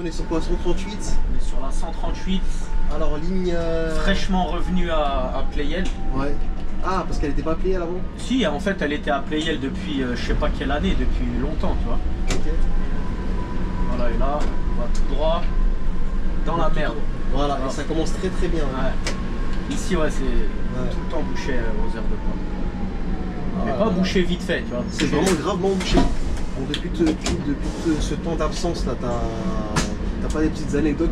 est sur quoi, 138? On est sur la 138. Alors ligne... Fraîchement revenue à Pleyel. Ouais. Ah, parce qu'elle n'était pas Pleyel avant? Si, en fait, elle était à Pleyel depuis je sais pas quelle année, depuis longtemps, tu vois. Ok. Voilà, et là, on va tout droit dans la merde. Voilà, et ça commence très très bien. Ouais. Ici, ouais, c'est tout le temps bouché aux heures de pointe. Mais pas bouché vite fait, tu vois. C'est vraiment gravement bouché. Bon, depuis ce temps d'absence là, t'as pas des petites anecdotes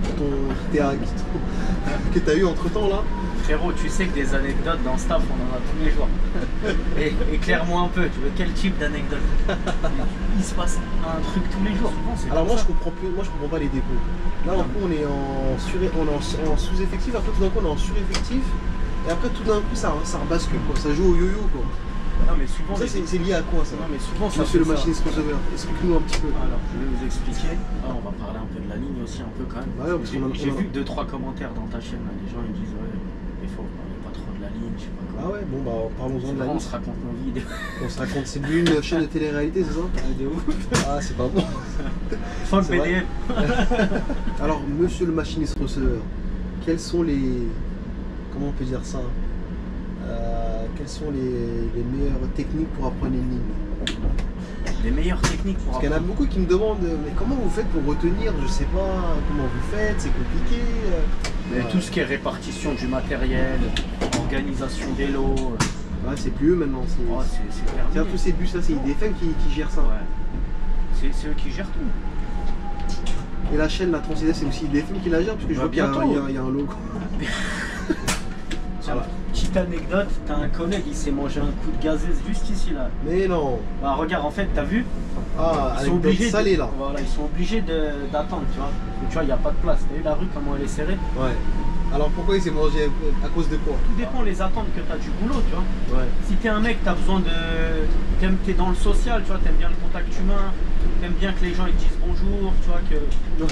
que t'as eu entre temps là? Frérot, tu sais que des anecdotes dans staff, on en a tous les jours. Et éclaire-moi un peu, tu veux quel type d'anecdote? Il se passe un truc tous les jours. Alors moi je comprends pas les dépôts. Là d'un coup on est en sous-effectif, après tout d'un coup on est en sureffectif, et après tout d'un coup ça rebascule quoi, ça joue au yo-yo quoi. Non mais souvent ça c'est lié à quoi ça? Non mais souvent ça Monsieur le machiniste receveur, explique-nous un petit peu. Alors je vais vous expliquer. Ah, on va parler un peu de la ligne aussi un peu quand même. Ouais, j'ai vu 2-3 commentaires dans ta chaîne là, les gens ils disent ouais, il faut parler pas trop de la ligne, je sais pas quoi. Ah ouais, bon bah parlons-en de la ligne. On se raconte nos vies. On se raconte, c'est devenu une chaîne de télé-réalité, c'est ça? De ouf. Ah c'est pas bon. Fuck BDM. Alors monsieur le machiniste receveur, quels sont les... comment on peut dire ça? Quelles sont les meilleures techniques pour apprendre une ligne? Les meilleures techniques pour apprendre? Parce qu'il y en a beaucoup qui me demandent mais comment vous faites pour retenir? Je sais pas comment vous faites, c'est compliqué. Mais tout ce qui est répartition du matériel, organisation des lots. Ouais, c'est plus eux maintenant. Tiens, tous ces bus là, c'est IDFM qui gèrent ça. Ouais. C'est eux qui gèrent tout. Et la chaîne, la Transidef, c'est aussi IDFM qui la gère, parce que je vois qu'il y a un logo. Voilà. Petite anecdote, t'as un collègue, il s'est mangé un coup de gazeuse juste ici là. Mais non. Bah regarde, en fait, t'as vu? Ah, ils sont obligés salés là. Voilà, ils sont obligés d'attendre, tu vois. Tu vois, il n'y a pas de place. T'as vu la rue, comment elle est serrée? Ouais. Alors pourquoi il s'est mangé? À cause de quoi? Tout dépend les attentes que tu as du boulot, tu vois. Ouais. Si t'es un mec, t'as besoin de... T'es dans le social, tu vois, t'aimes bien le contact humain, t'aimes bien que les gens ils te disent bonjour, tu vois, que...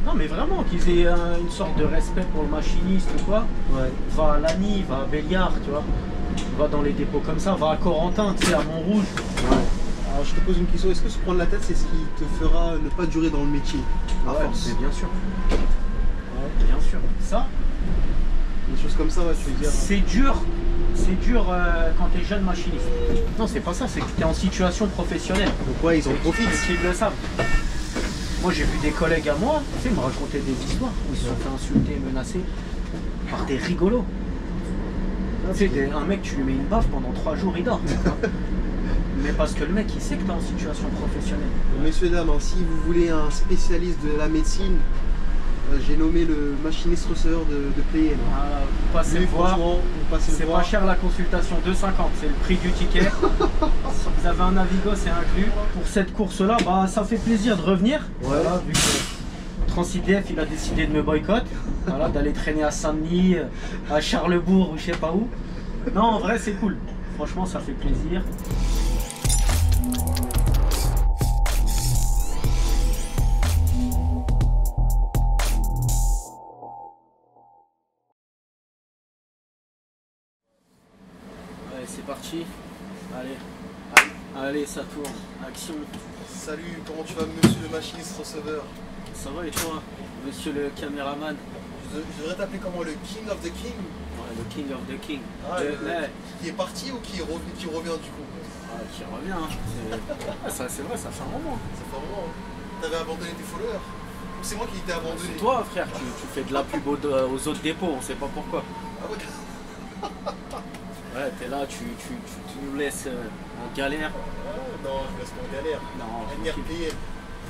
Non mais vraiment, qu'ils aient une sorte de respect pour le machiniste ou quoi. Ouais. Va à Lagny, va à Béliard, tu vois. Va dans les dépôts comme ça, va à Corentin, tu sais, à Montrouge. Ouais. Alors je te pose une question, est-ce que se prendre la tête, c'est ce qui te fera ne pas durer dans le métier? À force. Bien sûr. Ouais, bien sûr. Ça, des choses comme ça, ouais, tu veux dire. c'est dur quand tu es jeune machiniste. Non, c'est pas ça, c'est que tu es en situation professionnelle. Donc ouais, ils en profitent. Ils le savent. Moi, j'ai vu des collègues à moi, tu sais, me raconter des histoires où ils se sont fait insulter, menacer par des rigolos. Tu sais, un mec, tu lui mets une baffe pendant 3 jours, il dort. Mais parce que le mec, il sait que tu es en situation professionnelle. Messieurs, dames, hein, si vous voulez un spécialiste de la médecine, j'ai nommé le machiniste receveur de Pleyel. Voilà, vous passez le voir. C'est pas cher la consultation, 2,50, c'est le prix du ticket. Si vous avez un Navigo, c'est inclus. Pour cette course-là, bah, ça fait plaisir de revenir. Ouais. Voilà, vu que TransIDF, il a décidé de me boycotter, voilà, d'aller traîner à Saint-Denis, à Charlebourg ou je sais pas où. Non, en vrai, c'est cool. Franchement, ça fait plaisir. C'est parti. Allez, ça tourne. Action. Salut, comment tu vas, monsieur le machiniste receveur? Ça va et toi, monsieur le caméraman? Je devrais t'appeler comment, le King of the King? Ouais, le King of the King. Ah, qui est parti ou qui revient du coup? Ah, qui revient. Hein. C'est vrai, ça fait un moment. Ça fait un moment. T'avais abandonné tes followers? Ou c'est moi qui t'ai abandonné? C'est toi, frère, tu fais de la pub aux autres dépôts, on sait pas pourquoi. Ah ouais. Ouais, t'es là, tu nous laisses en galère. Non, je laisse pas en galère. Non, Agnès Pleyel. Tu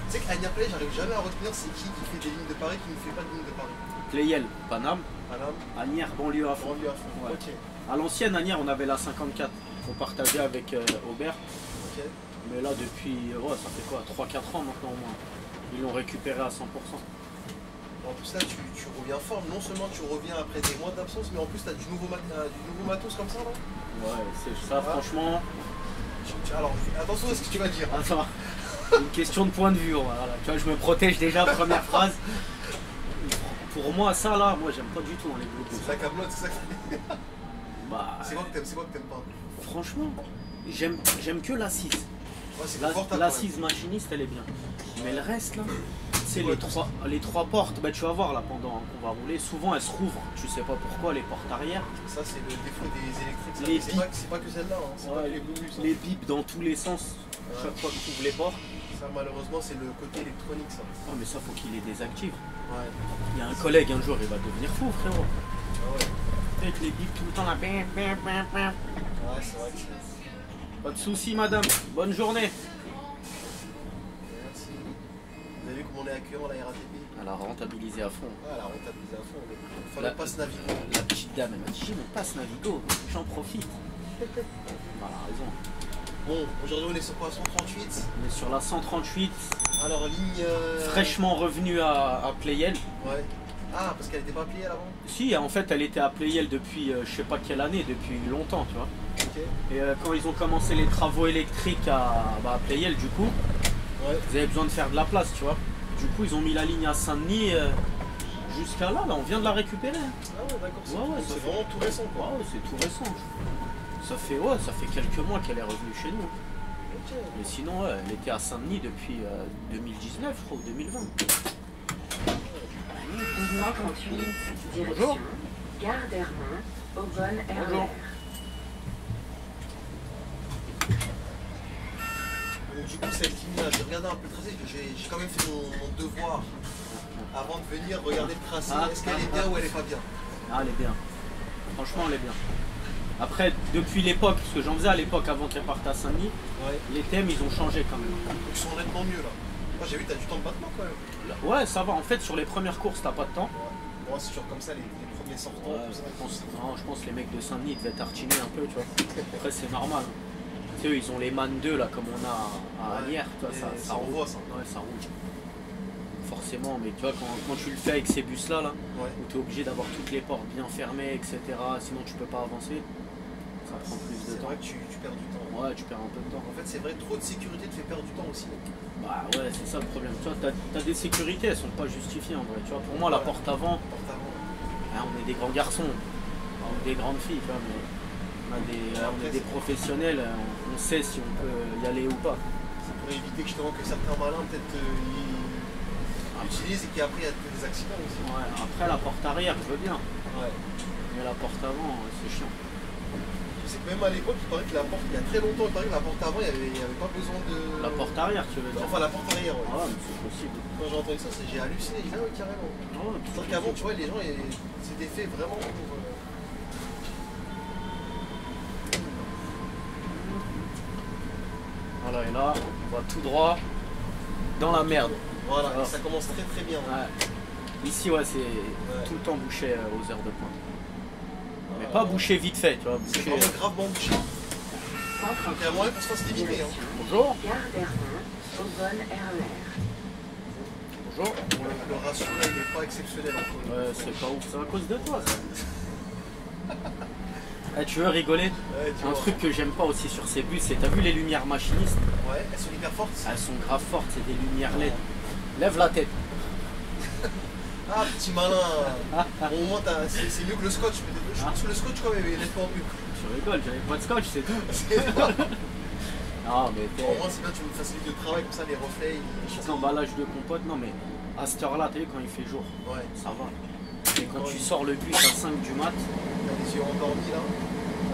sais qu'Agnès Pleyel, j'arrive jamais à retenir c'est qui fait des lignes de Paris qui ne fait pas de lignes de Paris. Pleyel, Paname. Paname. Agnières, banlieue à fond. Banlieue à fond. Ouais. Ok. À l'ancienne Agnières, on avait la 54. On partageait avec Aubert. Ok. Mais là, depuis, ça fait quoi, 3-4 ans maintenant au moins. Ils l'ont récupéré à 100%. En plus là, tu reviens fort. Non seulement tu reviens après des mois d'absence, mais en plus tu as du nouveau matos comme ça là. Ouais, c'est ça, franchement. Alors, attention à ce que tu vas dire. Attends, une question de point de vue. Voilà. Tu vois, je me protège déjà, première phrase. Pour moi, ça là, moi j'aime pas du tout dans les groupes. C'est la cablotte, c'est ça que bah, c'est quoi que t'aimes pas? Franchement, j'aime que l'assise. Ouais, l'assise machiniste, elle est bien. Mais le reste là, sais, les trois portes, bah, tu vas voir là pendant qu'on va rouler, souvent elles se rouvrent. Tu sais pas pourquoi, les portes arrière. Ça, c'est le défaut des électriques. Les C'est pas que celle-là, hein. C'est pas que les bonus. Les bips dans tous les sens, chaque fois que tu ouvres les portes. Ça, malheureusement, c'est le côté électronique, ça. Oh, mais ça, faut qu'il les désactive. Ouais. Il y a un collègue un jour, il va devenir fou, frérot. Ah ouais. Avec les bips tout le temps là. Ouais, c'est vrai que c'est. Pas de soucis, madame. Bonne journée. Merci. Vous avez vu comment on est accueillant la RATP? Elle a rentabilisé à fond. Ah, la rentabilisé à fond. Il fallait pas se naviguer. La petite dame, elle m'a dit, j'ai mon passe Navigo, j'en profite. Elle a raison. Bon, aujourd'hui on est sur quoi? 138. On est sur la 138, Alors, ligne. fraîchement revenue à Playel. Ouais. Ah, parce qu'elle était pas pliée avant? Si, en fait, elle était à Playel depuis je sais pas quelle année, depuis longtemps, tu vois. Ok. Et quand ils ont commencé les travaux électriques à Playel, du coup, Ouais. ils avaient besoin de faire de la place, tu vois. Du coup, ils ont mis la ligne à Saint-Denis jusqu'à là, on vient de la récupérer. Ah ouais, d'accord. Ouais, C'est vraiment tout récent, quoi. Ouais, c'est tout récent. Ça fait quelques mois qu'elle est revenue chez nous. Ok. Mais sinon, ouais, elle était à Saint-Denis depuis 2019, je crois, ou 2020. Direction Gare d'Hermin, Aubonne Bonjour. RER. Donc, du coup, cette ligne-là, j'ai regardé un peu le tracé. J'ai quand même fait mon devoir avant de venir regarder le tracé. Est-ce qu'elle est bien ou elle est pas bien? Ah, elle est bien. Franchement, elle est bien. Après, depuis l'époque, parce que j'en faisais à l'époque avant qu'elle parte à Saint-Denis, Ouais. les thèmes, ils ont changé quand même. Ils sont nettement mieux là. Moi, j'ai vu, t'as du temps de battement quand même. Ouais, ça va. En fait, sur les premières courses, t'as pas de temps. Ouais. Moi, c'est toujours comme ça, les premiers sortants. Ouais, tout ça. je pense que les mecs de Saint-Denis ils devaient tartiner un peu, tu vois. Après, c'est normal. Tu sais, eux, ils ont les Man 2 là, comme on a à Ouais. Agnières, tu vois, Et ça ça roule. envoie, ça. Ouais, ça roule. Forcément, mais tu vois, quand tu le fais avec ces bus-là, là, Ouais. où tu es obligé d'avoir toutes les portes bien fermées, etc., sinon tu peux pas avancer, ça prend plus de C'est temps. vrai que tu perds du temps. Ouais, tu perds un peu de temps. En fait, c'est vrai, trop de sécurité te fait perdre du temps aussi. Bah ouais, c'est ça le problème. Tu vois, t'as des sécurités, elles sont pas justifiées en vrai. Tu vois, pour moi, la Ouais. porte avant, Porte avant. hein, on est des grands garçons, on est des grandes filles, tu vois, mais on est des professionnels, on sait si on peut y aller ou pas. Ça pourrait éviter que justement que certains malins peut-être utilisent et qu'après il y a des accidents aussi. Ouais, après, la porte arrière, je veux bien, Ouais. mais la porte avant, c'est chiant. Je sais que même à l'époque, il paraît que la porte, il y a très longtemps, il paraît que la porte avant, il n'y avait pas besoin de. La porte arrière, tu veux dire? Enfin, la porte arrière, ouais. Ah ouais, mais c'est possible. Quand j'ai entendu ça, j'ai halluciné. J'ai dit, ah ouais, carrément. Ah ouais, C'est vrai qu'avant, tu vois, les gens, c'était fait vraiment pour. Voilà, et là, on va tout droit dans la merde. Voilà, Ah. et ça commence très très bien. Ouais. Ici, ouais, c'est tout le temps bouché aux heures de pointe. Mais pas bouché vite fait, tu vois. C'est Bouché... vraiment gravement bouché. Donc il y a moyen qu'on se fasse limiter. Hein. Bonjour. Gare d'Hermin, Aubonne RER. Bonjour. Le ratio là, il n'est pas exceptionnel encore. Ouais, c'est pas ouf, c'est à cause de toi, ça. Eh, tu veux rigoler? Ouais, tu Un vois. truc que j'aime pas aussi sur ces bus, c'est t'as vu les lumières machinistes? Ouais, elles sont hyper fortes. Elles sont grave fortes, c'est des lumières LED. Lève la tête. Ah, petit malin. Au moins, c'est mieux que le scotch. Je pense que le scotch, quand même, il est nettement mieux. Tu rigoles, j'avais pas de scotch, c'est tout. Non, mais Au moins, c'est bien, tu me facilites le travail, comme ça, les reflets, ils petit emballage de compote, non mais à cette heure-là, t'as vu quand il fait jour, Ouais, ça va. Et quand Ouais. tu sors le bus à 5 du mat, t'as les yeux endormis là.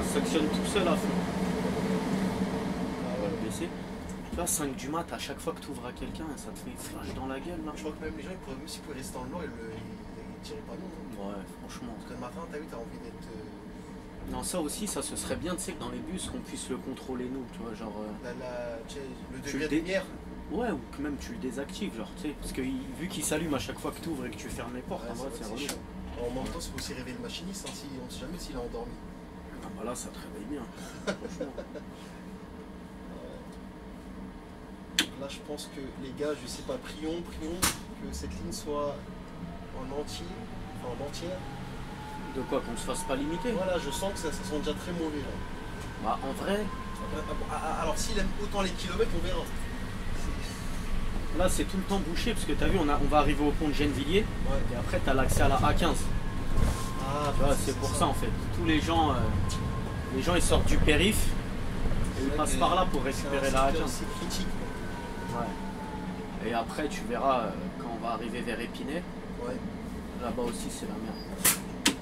ça sectionne tout seul à fond. Ah On va le baisser. Tu vois, 5 du mat, à chaque fois que tu ouvres à quelqu'un, ça te fait flash dans la gueule là. Je crois que même les gens, même s'ils pouvaient rester dans le noir, ils tiraient pas non. Ouais, franchement. Parce que le matin, t'as vu, t'as envie d'être. Non, ça aussi, ça ce serait bien, tu sais, que dans les bus, qu'on puisse le contrôler nous, tu vois, genre... Tu sais, le Tu degré le de lumière. Ouais, ou que même tu le désactives, genre, tu sais, parce que vu qu'il s'allume à chaque fois que tu ouvres et que tu fermes les portes, Ouais, en vrai, c'est c'est vrai que relou. c'est chiant. En même temps, c'est aussi réveiller le machiniste, hein, on ne sait jamais s'il a endormi. Ah bah là, ça te réveille bien, franchement. Là, je pense que les gars, je sais pas, prions que cette ligne soit en entier, enfin en entière. De quoi, qu'on se fasse pas limiter? Voilà, je sens que ça sent déjà très mauvais là. Bah, en vrai, Alors, s'il aime autant les kilomètres, on verra. là, c'est tout le temps bouché, parce que t'as vu, on va arriver au pont de Gennevilliers, Ouais. et après, t'as l'accès à la A15. Ah, Tu vois, c'est pour ça, en fait. Tous les gens, ils sortent du périph', et ils passent par là pour récupérer la A15. C'est critique. Ouais. Et après, tu verras, quand on va arriver vers Épinay, Ouais. là-bas aussi, c'est la merde.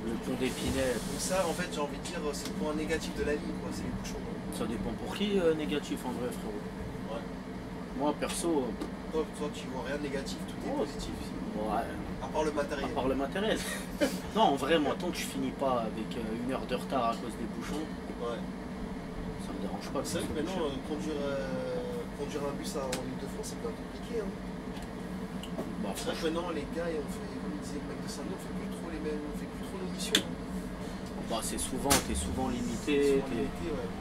Le pont d'Épinay, Donc ça, en fait, j'ai envie de dire, c'est le point négatif de la ligne, quoi. C'est les bouchons. ça dépend pour qui, négatif en vrai, frérot. Ouais. Moi, perso, Toi, tu vois rien de négatif, tout est Oh. positif. ouais, À part le matériel. à part le matériel. Non, en vrai, moi, tant que je finis pas avec 1 heure de retard à cause des bouchons, Ouais. ça me dérange pas. C'est vrai que maintenant, conduire un bus en Ile-de-France, c'est bien compliqué. Hein. Bah, C'est vrai que maintenant, les gars, on fait, comme disait le mec de Saint-Denis, on fait plus trop les mêmes, on fait plus trop nos missions. bah, t'es souvent limité. Souvent limité, ouais.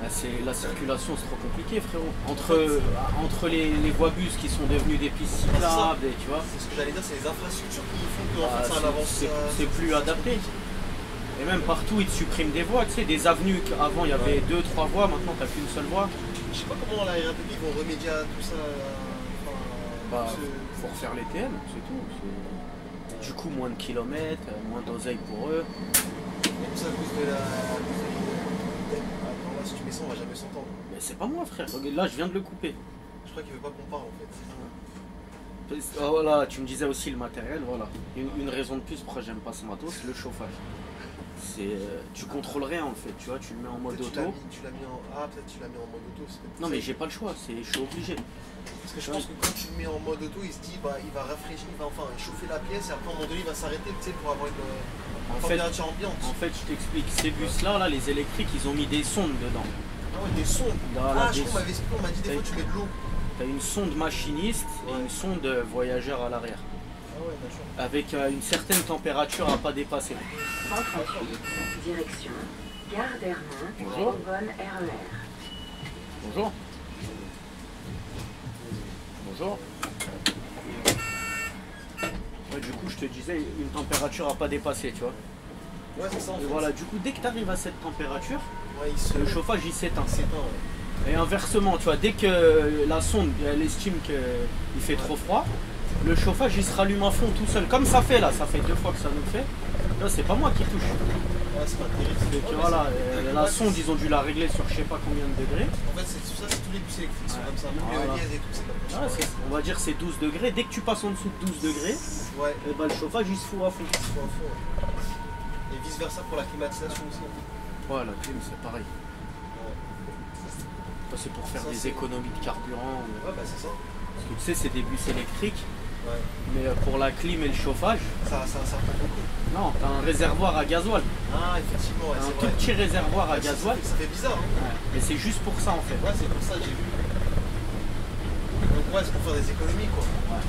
Là, la circulation, c'est trop compliqué, frérot. Entre les voies bus qui sont devenues des pistes cyclables, et, tu vois, C'est ce que j'allais dire, c'est les infrastructures qui font que en bah, fait, ça en avance. c'est plus adapté. Et même partout, ils te suppriment des voies. Tu sais, des avenues qu'avant il y avait 2-3 voies, maintenant t'as qu'une seule voie. Je sais pas comment la RATP vont remédier à tout ça. Bah, tout ce- faut refaire les TM, c'est tout. Du coup, moins de kilomètres, moins d'oseille pour eux. Et tout ça à cause de la. Attends, là, si tu mets ça, on va jamais s'entendre. Mais c'est pas moi, frère. Regarde, là, je viens de le couper. Je crois qu'il veut pas qu'on parle en fait. Ah, voilà, tu me disais aussi le matériel, voilà. Une raison de plus pourquoi j'aime pas ce matos, c'est le chauffage. Tu contrôles rien en fait, tu vois, tu le mets en mode Peut-être auto. tu l'as mis en. Ah, peut-être tu l'as mis en mode auto. c'est peut-être Non ça. mais j'ai pas le choix, je suis obligé. Parce que je pense que quand tu le mets en mode auto, il se dit bah il va rafraîchir, il va enfin chauffer la pièce et après à un moment donné il va s'arrêter tu sais pour avoir une En fait, température ambiante. je t'explique, ces bus là, les électriques, ils ont mis des sondes dedans. Ah ouais, des sondes. Voilà, Ah je des- crois qu'on m'avait expliqué, on m'a dit des fois tu mets de l'eau. T'as une sonde machiniste et Ouais. une sonde voyageur à l'arrière. Ah ouais, d'accord. Avec une certaine température à pas dépasser. 138, direction Gare d'Hermont, Bonjour. Aubonne RER. Bonjour. Bonjour. Ouais, du coup, je te disais, une température à pas dépasser, tu vois. Ouais, c'est ça en Et fait. voilà, du coup, dès que tu arrives à cette température, Ouais, il se. le chauffage il s'éteint. il s'éteint, ouais. Et inversement, tu vois, dès que la sonde elle estime qu'il fait trop froid, le chauffage il se rallume à fond tout seul. Comme ça fait là, ça fait 2 fois que ça nous fait. Là, c'est pas moi qui touche. Ouais, c'est pas terrible. Donc Ouais, mais voilà, c'est- la ouais, sonde ils ont dû la régler sur je sais pas combien de degrés. En fait, c'est tout ça, c'est tous les bus électriques sont Ouais. comme ça. Même Voilà. les ELIAS et tout, c'est comme ça. Ouais, on va dire c'est 12 degrés. Dès que tu passes en dessous de 12 degrés, Ouais, et bah, le chauffage il se fout à fond. il faut un fond. Ouais. Et vice versa pour la climatisation aussi. Ouais, la clim c'est pareil. Ouais, Ça, c'est pour faire Ça, des c'est- économies de carburant. ouais bah c'est ça. Parce que tu sais, c'est des bus électriques, Ouais. mais pour la clim et le chauffage, Ça prend beaucoup. non, t'as un réservoir à gasoil. Ah, effectivement, ouais, Un c'est tout vrai. petit réservoir à Ouais, gasoil. Ça fait bizarre, hein. Ouais. Mais c'est juste pour ça en fait. Ouais, c'est pour ça que j'ai vu. Donc, ouais, c'est pour faire des économies, quoi. Ouais.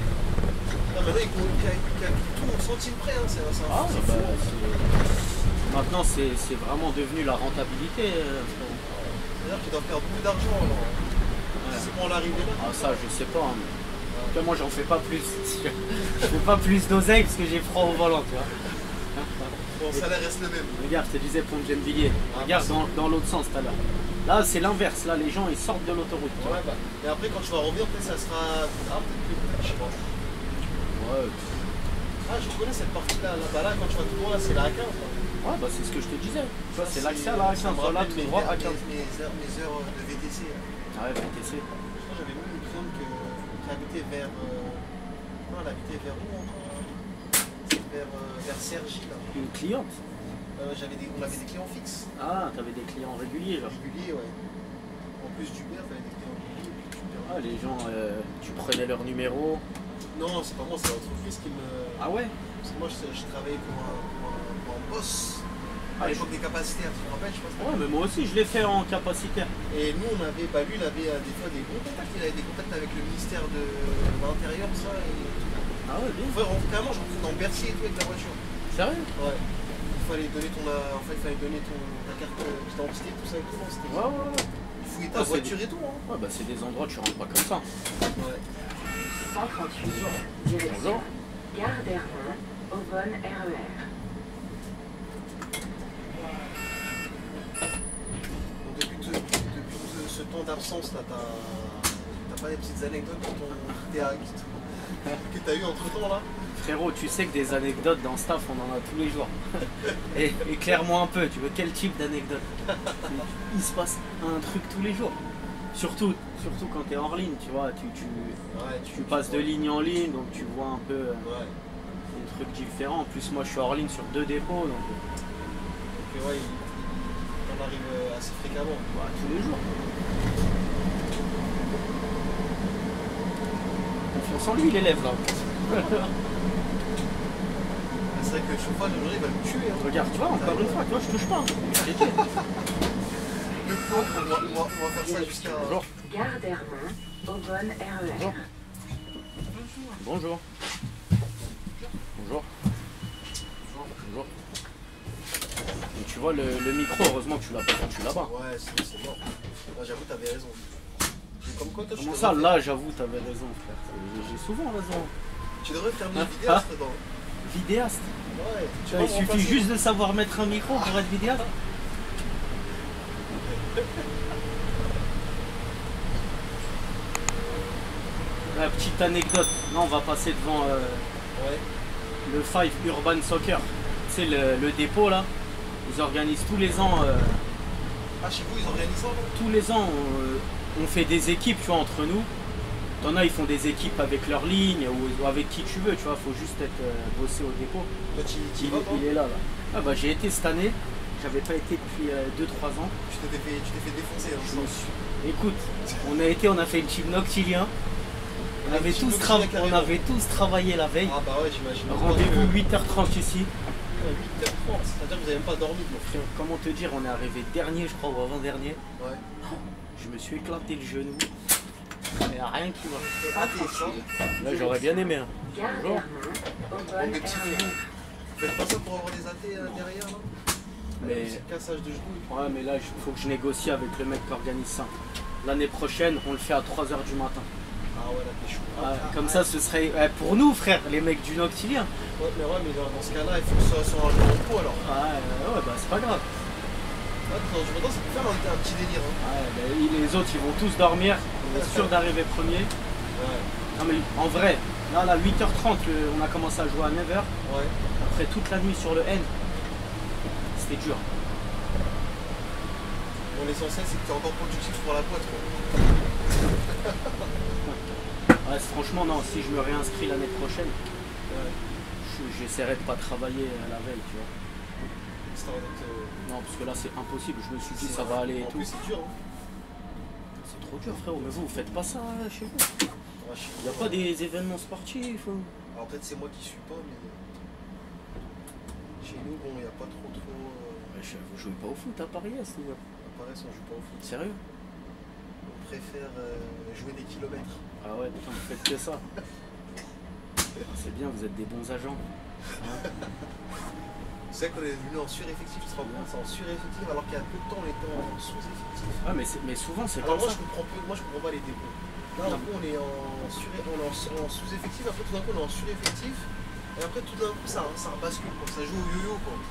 Non, maintenant, il calcule tout au centime près, hein. C'est Ah, c'est bah, fou. maintenant, c'est vraiment devenu la rentabilité. C'est-à-dire qu'il doit faire beaucoup d'argent, alors. Ouais. C'est pour en arriver là. Ah, ça, je sais pas. Hein. En tout cas, moi, j'en fais pas plus. Je fais pas plus d'oseille parce que j'ai froid au volant, tu vois. Bon, le salaire reste le même. Regarde, je te disais pour Gennevilliers. Regarde dans l'autre sens tout à l'heure. Là, c'est l'inverse. Là, les gens, ils sortent de l'autoroute. tu vois. Ouais, bah. Et après, quand tu vas revenir, peut-être ça sera. Ah, peut-être plus. Je sais pas. Ouais, Ah, je reconnais cette partie-là. Là, bah là, quand tu vas tout droit, là, c'est la A15. Là. ouais, bah, c'est ce que je te disais. Tu vois, c'est l'accès à la Ça me A15. Voilà, rappelle tout droit, A15. mes heures de VTC. Là. Ouais, VTC. Je crois que j'avais même une cliente qui habitait vers. Non, elle habitait vers où encore vers Cergy, là. Une cliente. On avait des clients fixes. Ah, t'avais des clients réguliers, genre. Réguliers, ouais. En plus d'Uber, il fallait des clients réguliers. Ah, les gens, tu prenais leur numéro. Non, c'est pas moi, c'est l'entreprise qui me. Ah ouais. Parce que moi, je travaillais pour un boss Ah, à l'époque des capacitaires, tu te rappelles, je pense. Ouais, mais moi aussi, je l'ai fait en capacitaire. Et nous, on avait, bah lui, il avait des fois des bons contacts. Il avait des contacts avec le ministère de l'Intérieur, ça. Et... Ah ouais, bien. Enfin, carrément, je rentrais dans Bercy et tout avec la voiture. Sérieux? Ouais. Il fallait donner ta carte d'identité, tout ça et tout. C'était Ouais, ouais, ouais. fouiller Ah, ta c'est voiture et tout. Hein. Ouais, bah, c'est des endroits où tu rentres pas comme ça. Ouais. 138, direction Bonjour. Gare d'Hermont, Aubonne RER. Donc, depuis ce temps d'absence, là, t'as pas des petites anecdotes que t'as eu entre temps là? Frérot, tu sais que des anecdotes dans staff, on en a tous les jours. Et éclaire-moi un peu, tu veux quel type d'anecdote? Il se passe un truc tous les jours. Surtout quand tu es hors ligne, tu vois, tu passes de ligne en ligne, donc tu vois un peu des trucs différents. En plus, moi, je suis hors ligne sur 2 dépôts, donc ouais, on arrive assez fréquemment. tous les jours. Confiance en lui, l'élève, là. C'est vrai que le chauffage aujourd'hui va me tuer. Hein. Regarde, tu vois, encore une fois, tu vois, je touche pas. Je t'ai dit. On va faire ça jusqu'à... Bonjour. Gare d'Hermont, Aubonne RER. Bonjour. Bonjour. Bonjour. Et tu vois, le micro, heureusement que tu l'as pas foutu là-bas. Ouais, c'est mort. Moi, j'avoue, t'avais raison. Comme quoi, toi, Comment ça, là, j'avoue, t'avais raison, frère. J'ai souvent raison. Tu devrais terminer vidéaste dedans. Vidéaste. Ouais. Tu vois, il suffit juste de savoir mettre un micro pour être vidéaste. La petite anecdote, là on va passer devant le Five Urban Soccer. C'est le dépôt là, ils organisent tous les ans. Ah, chez vous ils organisent ça? Tous les ans on fait des équipes, tu vois, entre nous. T'en as, ils font des équipes avec leur ligne ou avec qui tu veux, tu vois, faut juste être bossé au dépôt. Toi, Il est là. Ah bah j'ai été cette année, j'avais pas été depuis 2-3 ans. Tu t'es fait défoncer hein, Écoute, on a fait une team noctilien. On avait tous travaillé la veille. Ah bah ouais, j'imagine. Rendez-vous 8h30 ici. 8h30, c'est-à-dire que vous n'avez même pas dormi. Comment te dire, on est arrivé dernier, je crois, ou avant-dernier. Ouais. Je me suis éclaté le genou. Il n'y a rien qui va. Ah, t'es ça. Là, j'aurais bien aimé. Hein. Gare Bonjour. d'Hermont, Aubonne RER. Vous faites pas ça pour avoir des athées derrière là? Mais... Cassage de genoux. Ouais, mais là, il faut que je négocie avec le mec qui organise ça. L'année prochaine, on le fait à 3h du matin. Ah ouais, là t'es chaud. Comme ça, ce serait pour nous, frère, les mecs du Noctilien. Ouais, mais dans ce cas-là, il faut que ce soit sur un jour de repos alors. Ouais, bah c'est pas grave. Attends, je me demande, ça peut faire un petit délire. Hein. Ouais, bah, les autres, ils vont tous dormir. On est sûr d'arriver premier. Ouais. Non, mais en vrai, là, 8h30, on a commencé à jouer à 9h. Ouais. Après toute la nuit sur le N, c'était dur. Bon, l'essentiel, c'est que tu es encore productif pour la boîte. Quoi. Ouais, franchement, non, si je me réinscris l'année prochaine, j'essaierai de pas travailler la veille, tu vois. Non, parce que là, c'est impossible. Je me suis dit, ça va aller et en tout. plus, c'est dur. Hein. C'est trop dur, frérot. Mais vous faites pas ça chez vous? Ouais, Il n'y a pas des événements sportifs ou... Alors, peut-être c'est moi qui suis pas, mais. Chez nous, bon, il n'y a pas trop. Vous jouez pas au foot à Paris-Est ou... À Paris, on joue pas au foot. Sérieux? On préfère jouer des kilomètres. Ah ouais, putain, vous faites que ça. C'est bien, vous êtes des bons agents. Hein? Tu sais qu'on est venu en sureffectif, tu te rends compte, c'est en sureffectif alors qu'il y a peu de temps on était en sous-effectif. Ah mais souvent c'est alors comme moi, ça. Moi je comprends pas les dépôts. Là en gros on est en sous-effectif, après tout d'un coup on est en sureffectif, et après tout d'un coup ça bascule, quoi. Ça joue au yo-yo quoi.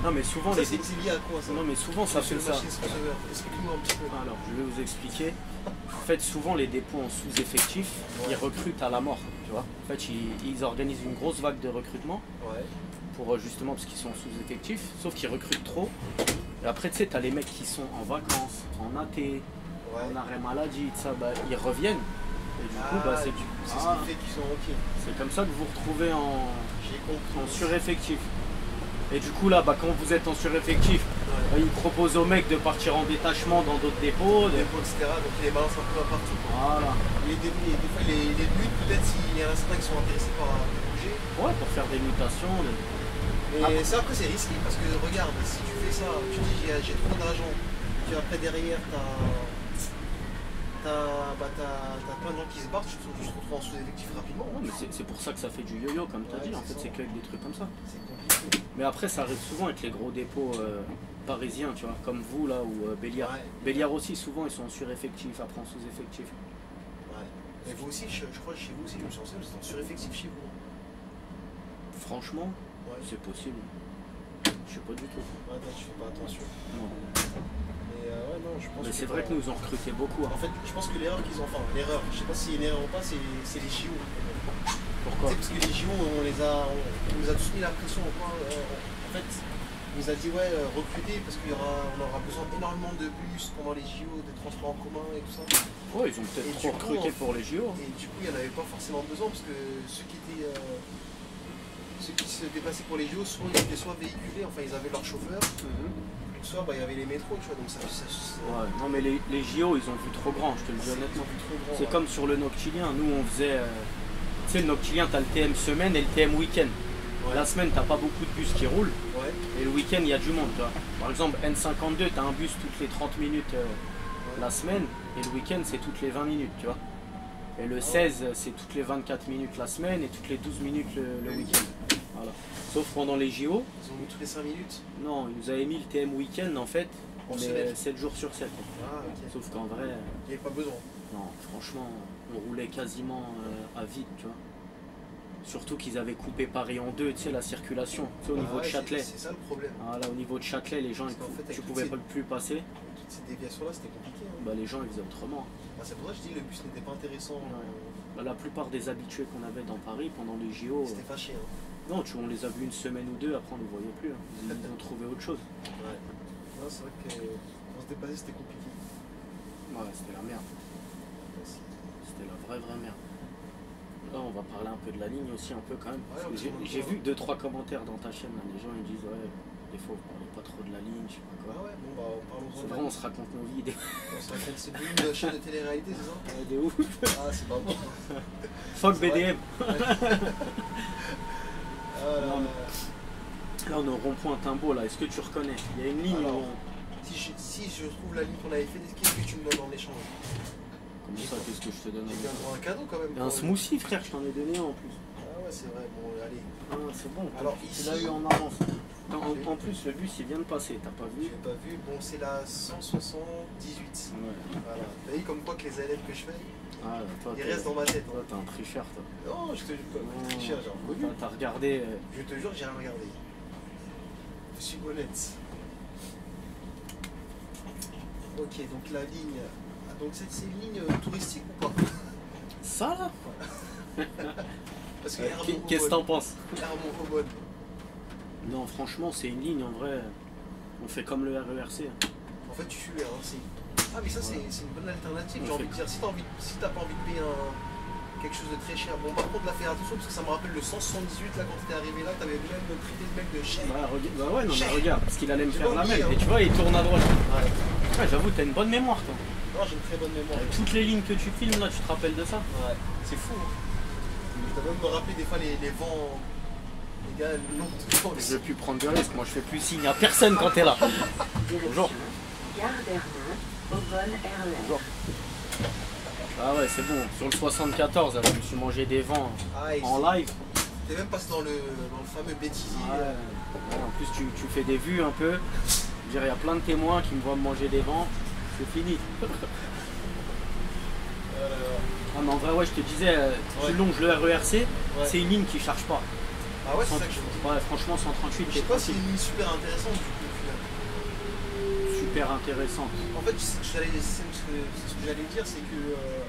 Non mais souvent ça, c'est lié à quoi ça? Non mais souvent ça fait ça. Explique-nous un petit peu. Alors je vais vous expliquer. En fait souvent les dépôts en sous-effectif, ils recrutent à la mort, tu vois. En fait ils organisent une grosse vague de recrutement. Ouais. Pour justement parce qu'ils sont sous-effectifs, sauf qu'ils recrutent trop. Et après tu sais, t'as les mecs qui sont en vacances, en AT, en arrêt maladie, tout ça, bah, ils reviennent. Et du coup, bah, c'est ce qui fait qu'ils sont ok. C'est comme ça que vous vous retrouvez en sureffectif. Et du coup là, bah, quand vous êtes en sureffectif, bah, ils proposent aux mecs de partir en détachement dans d'autres dépôts. Etc. Donc ils les balancent un peu à partout. Voilà. Des fois les buts, peut-être s'il y en a certains qui sont intéressés par bouger. Ouais, pour faire des mutations. Mais ça après c'est risqué parce que regarde, si tu fais ça, tu dis j'ai trop d'argent, puis après derrière t'as plein de gens qui se battent, tu te retrouves en sous-effectif rapidement. Ouais, mais c'est pour ça que ça fait du yo-yo comme tu as dit, en fait c'est qu'avec des trucs comme ça. C'est compliqué. Mais après ça arrive souvent avec les gros dépôts parisiens, tu vois, comme vous là ou Béliard. Ouais. Béliard aussi souvent ils sont en sureffectif, après en sous-effectif. Ouais. Mais vous aussi, je crois que chez vous aussi, je me suis renseigné, vous êtes en sureffectif chez vous. Franchement, c'est possible. Je sais pas du tout. Ouais, non, tu fais pas attention. Non. Mais ouais, non, je pense. Mais c'est vrai que nous ont recruté beaucoup. En fait, je pense que l'erreur qu'ils ont, enfin, l'erreur, je sais pas si c'est une erreur ou pas, c'est les JO. Pourquoi? Parce que les JO, on nous a tous mis la pression au point. En fait, Il nous a dit ouais, recruter parce qu'on aura besoin énormément de bus pendant les JO, de transports en commun et tout ça. Ouais, ils ont peut-être Et trop du coup, recruté pour les JO. Et du coup, il n'y en avait pas forcément besoin parce que ceux qui se déplaçaient pour les JO, soit ils étaient soit véhiculés, enfin ils avaient leur chauffeur, soit bah, il y avait les métros, tu vois, donc ça Ouais, non mais les JO ils ont vu trop grand, je te le dis honnêtement. C'est ouais. comme sur le Noctilien, nous on faisait, tu sais le Noctilien t'as le TM semaine et le TM week-end. Ouais. La semaine t'as pas beaucoup de bus qui roulent Ouais. et le week-end il y a du monde, tu vois. Par exemple N52 t'as un bus toutes les 30 minutes la semaine et le week-end c'est toutes les 20 minutes, tu vois. Et le 16 c'est toutes les 24 minutes la semaine et toutes les 12 minutes le week-end. Voilà. Sauf pendant les JO. Ils ont mis toutes les 5 minutes. Non, ils nous avaient mis le TM week-end en fait, En mais semaine. 7 jours sur 7. Ah, ok. Sauf qu'en vrai, Il n'y avait pas besoin. non, franchement, on roulait quasiment à vide, tu vois. Surtout qu'ils avaient coupé Paris en deux, tu sais, la circulation, tu sais, au niveau Ah de ouais, Châtelet. c'est ça le problème. Voilà, au niveau de Châtelet, les gens, Parce qu'en fait, avec tu toutes pouvais ces- pas plus passer. Avec toutes ces déviations-là, c'était compliqué. Hein. Bah, les gens, ils faisaient autrement. Bah, c'est pour ça que je dis le bus n'était pas intéressant. Bah, la plupart des habitués qu'on avait dans Paris pendant les JO, C'était fâché. Hein. non, on les a vus une semaine ou deux, après on ne les voyait plus. Hein. Ils ont trouvé autre chose. Ouais. Non, c'est vrai que pour se dépasser, c'était compliqué. Ouais, c'était la merde. C'était la vraie merde. Là, on va parler un peu de la ligne aussi, un peu quand même. Ouais, Parce que un petit j'ai peu. vu 2-3 commentaires dans ta chaîne, là, les gens ils disent ouais, des fois vous parlez pas trop de la ligne, je sais pas Ah quoi. ouais, bon bah parlons-en. C'est de la vrai, on ligne. se raconte nos vies, des, On se raconte, c'est devenu une chaîne de télé-réalité, c'est ça des ouf. Ah, c'est pas bon. Fuck C'est vrai. BDM. Ah, là, Non, là. Là, on est au rond-point Timbo, là, est-ce que tu reconnais? Il y a une ligne Alors, où... Si je trouve la ligne qu'on avait fait, qu'est-ce que tu me donnes en échange? Comment ça, qu'est-ce que je te donne? J'ai bien droit à un cadeau quand même. Il y a un smoothie, frère, je t'en ai donné un en plus. Ah ouais, c'est vrai, bon, allez. Ah, c'est bon, Alors, tu ici- l'as eu en avance. En plus, le bus, il vient de passer, t'as pas vu? J'ai pas vu, bon, c'est la 178. Ouais. Voilà. T'as vu comme quoi que les élèves que je fais, Ah, toi, ils restent dans ma tête. toi, Hein. t'es un tricheur, toi. Non, je te jure pas, Non, cher, j'ai reconnu. T'as regardé... Je te jure, j'ai rien regardé. Je suis honnête. Ok, donc la ligne. Ah, donc c'est une ligne touristique ou pas? Ça, là? Parce que Qu'est-ce que t'en penses? Clermont-Aubonne. Non, franchement, c'est une ligne, en vrai, on fait comme le RERC. Hein. En fait, tu suis le RERC. Ah, mais ça, Voilà. c'est une bonne alternative. On J'ai envie fait- de dire, si t'as pas envie de payer quelque chose de très cher. Bon, par contre, là, fais attention parce que ça me rappelle le 178 là quand t'étais arrivé là, t'avais même traité le mec de chien. Bah ouais, non, mais regarde, parce qu'il allait me J'ai faire pas la oublié, même. hein. Et tu vois, il tourne à droite. Ouais. Ouais, j'avoue, t'as une bonne mémoire, toi. Non, j'ai une très bonne mémoire. Toutes les lignes que tu filmes, là, tu te rappelles de ça? Ouais, c'est fou. Hein. Je dois même me rappeler des fois les vents. Les gars, non, tout le Je veux plus prendre de risque, moi je fais plus signe à personne quand t'es là. Bonjour. Gare d'Hermont, Aubonne RER. Bonjour. Ah ouais, c'est bon, sur le 74, je me suis mangé des vents Ah, et en live. t'es même passé dans le fameux bêtisier. Ouais. En plus, tu fais des vues un peu. Je veux dire, il y a plein de témoins qui me voient me manger des vents. C'est fini. Ah, mais en vrai, ouais, je te disais, tu Ouais. longes le RERC, Ouais. c'est une ligne qui charge pas. Ah ouais, c'est ça que je me dis. Ouais, franchement, 138, Je c'est sais pas si c'est tranquille. une ligne super intéressante du coup au final. Super intéressante. En fait, c'est ce que j'allais dire, c'est que